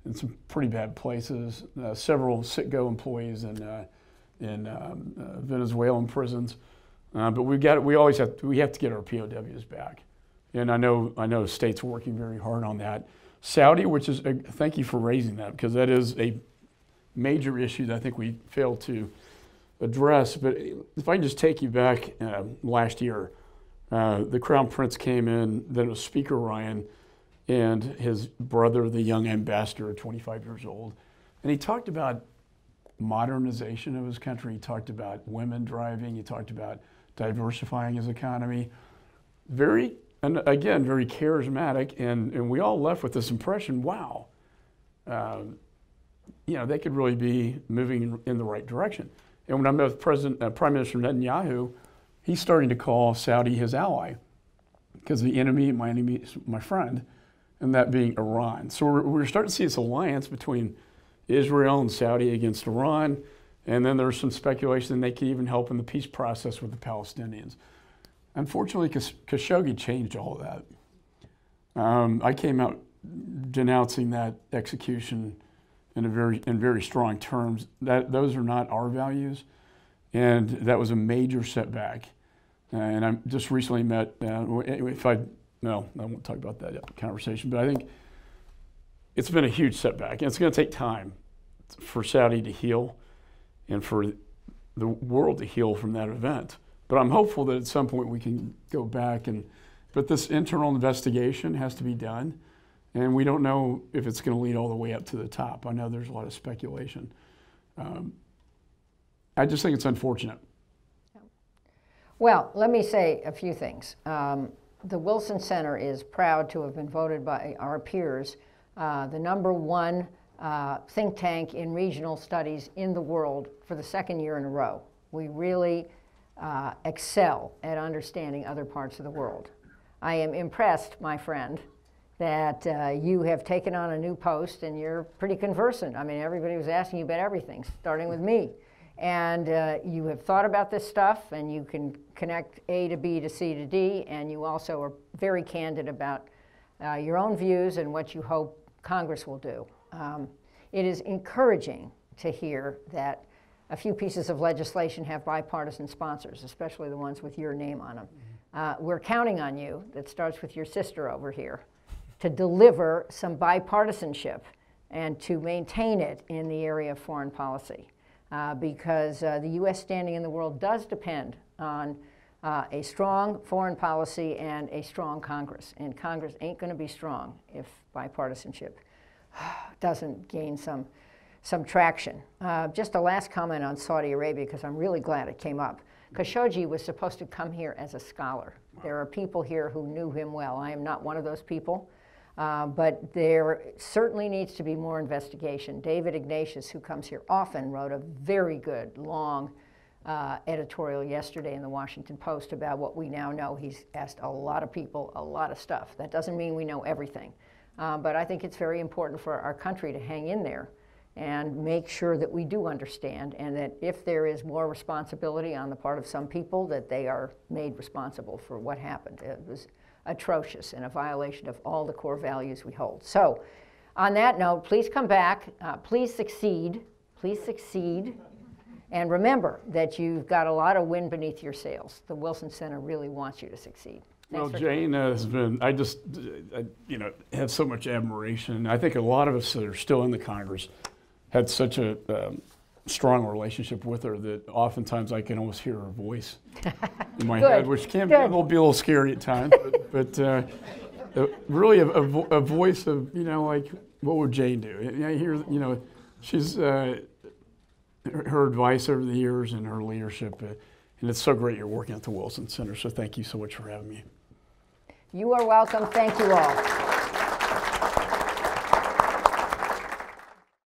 in some pretty bad places. Several Citgo employees in Venezuelan prisons. But we have to get our POWs back. And I know states are working very hard on that. Saudi, which is, thank you for raising that, because that is a major issue that I think we failed to address. But if I can just take you back last year, the Crown Prince came in, then it was Speaker Ryan and his brother, the young ambassador, 25 years old. And he talked about modernization of his country. He talked about women driving. He talked about diversifying his economy. Very charismatic. And we all left with this impression, wow, they could really be moving in the right direction. And when I met with Prime Minister Netanyahu, he's starting to call Saudi his ally, because my enemy is my friend, and that being Iran. So we're starting to see this alliance between Israel and Saudi against Iran, and then there's some speculation they could even help in the peace process with the Palestinians. Unfortunately, Khashoggi changed all of that. I came out denouncing that execution in very strong terms. Those are not our values, and that was a major setback. And I just recently met. I won't talk about that conversation, but I think it's been a huge setback, and it's going to take time for Saudi to heal and for the world to heal from that event. But I'm hopeful that at some point we can go back but this internal investigation has to be done. And we don't know if it's going to lead all the way up to the top. I know there's a lot of speculation. I just think it's unfortunate. Well, let me say a few things. The Wilson Center is proud to have been voted by our peers the #1 think tank in regional studies in the world for the second year in a row. We really excel at understanding other parts of the world. I am impressed, my friend, that you have taken on a new post and you're pretty conversant. I mean, everybody was asking you about everything, starting with me. And you have thought about this stuff, and you can connect A to B to C to D, and you also are very candid about your own views and what you hope Congress will do. It is encouraging to hear that a few pieces of legislation have bipartisan sponsors, especially the ones with your name on them. We're counting on you, that starts with your sister over here, to deliver some bipartisanship and to maintain it in the area of foreign policy. Because the U.S. standing in the world does depend on a strong foreign policy and a strong Congress. And Congress ain't going to be strong if bipartisanship doesn't gain some traction. Just a last comment on Saudi Arabia, because I'm really glad it came up. Khashoggi was supposed to come here as a scholar. There are people here who knew him well. I am not one of those people. But there certainly needs to be more investigation. David Ignatius, who comes here often, wrote a very good, long editorial yesterday in the Washington Post about what we now know. He's asked a lot of people a lot of stuff. That doesn't mean we know everything. But I think it's very important for our country to hang in there and make sure that we do understand, and that if there is more responsibility on the part of some people, that they are made responsible for what happened. It was atrocious and a violation of all the core values we hold. So on that note, please come back, please succeed, and remember that you've got a lot of wind beneath your sails. The Wilson Center really wants you to succeed. Well, Jane has been, I have so much admiration. I think a lot of us that are still in the Congress had such a strong relationship with her that oftentimes I can almost hear her voice in my head, which can be a little scary at times. But really a voice of, like, what would Jane do? I hear, she's her advice over the years and her leadership, and it's so great you're working at the Wilson Center. So thank you so much for having me. You are welcome. Thank you all.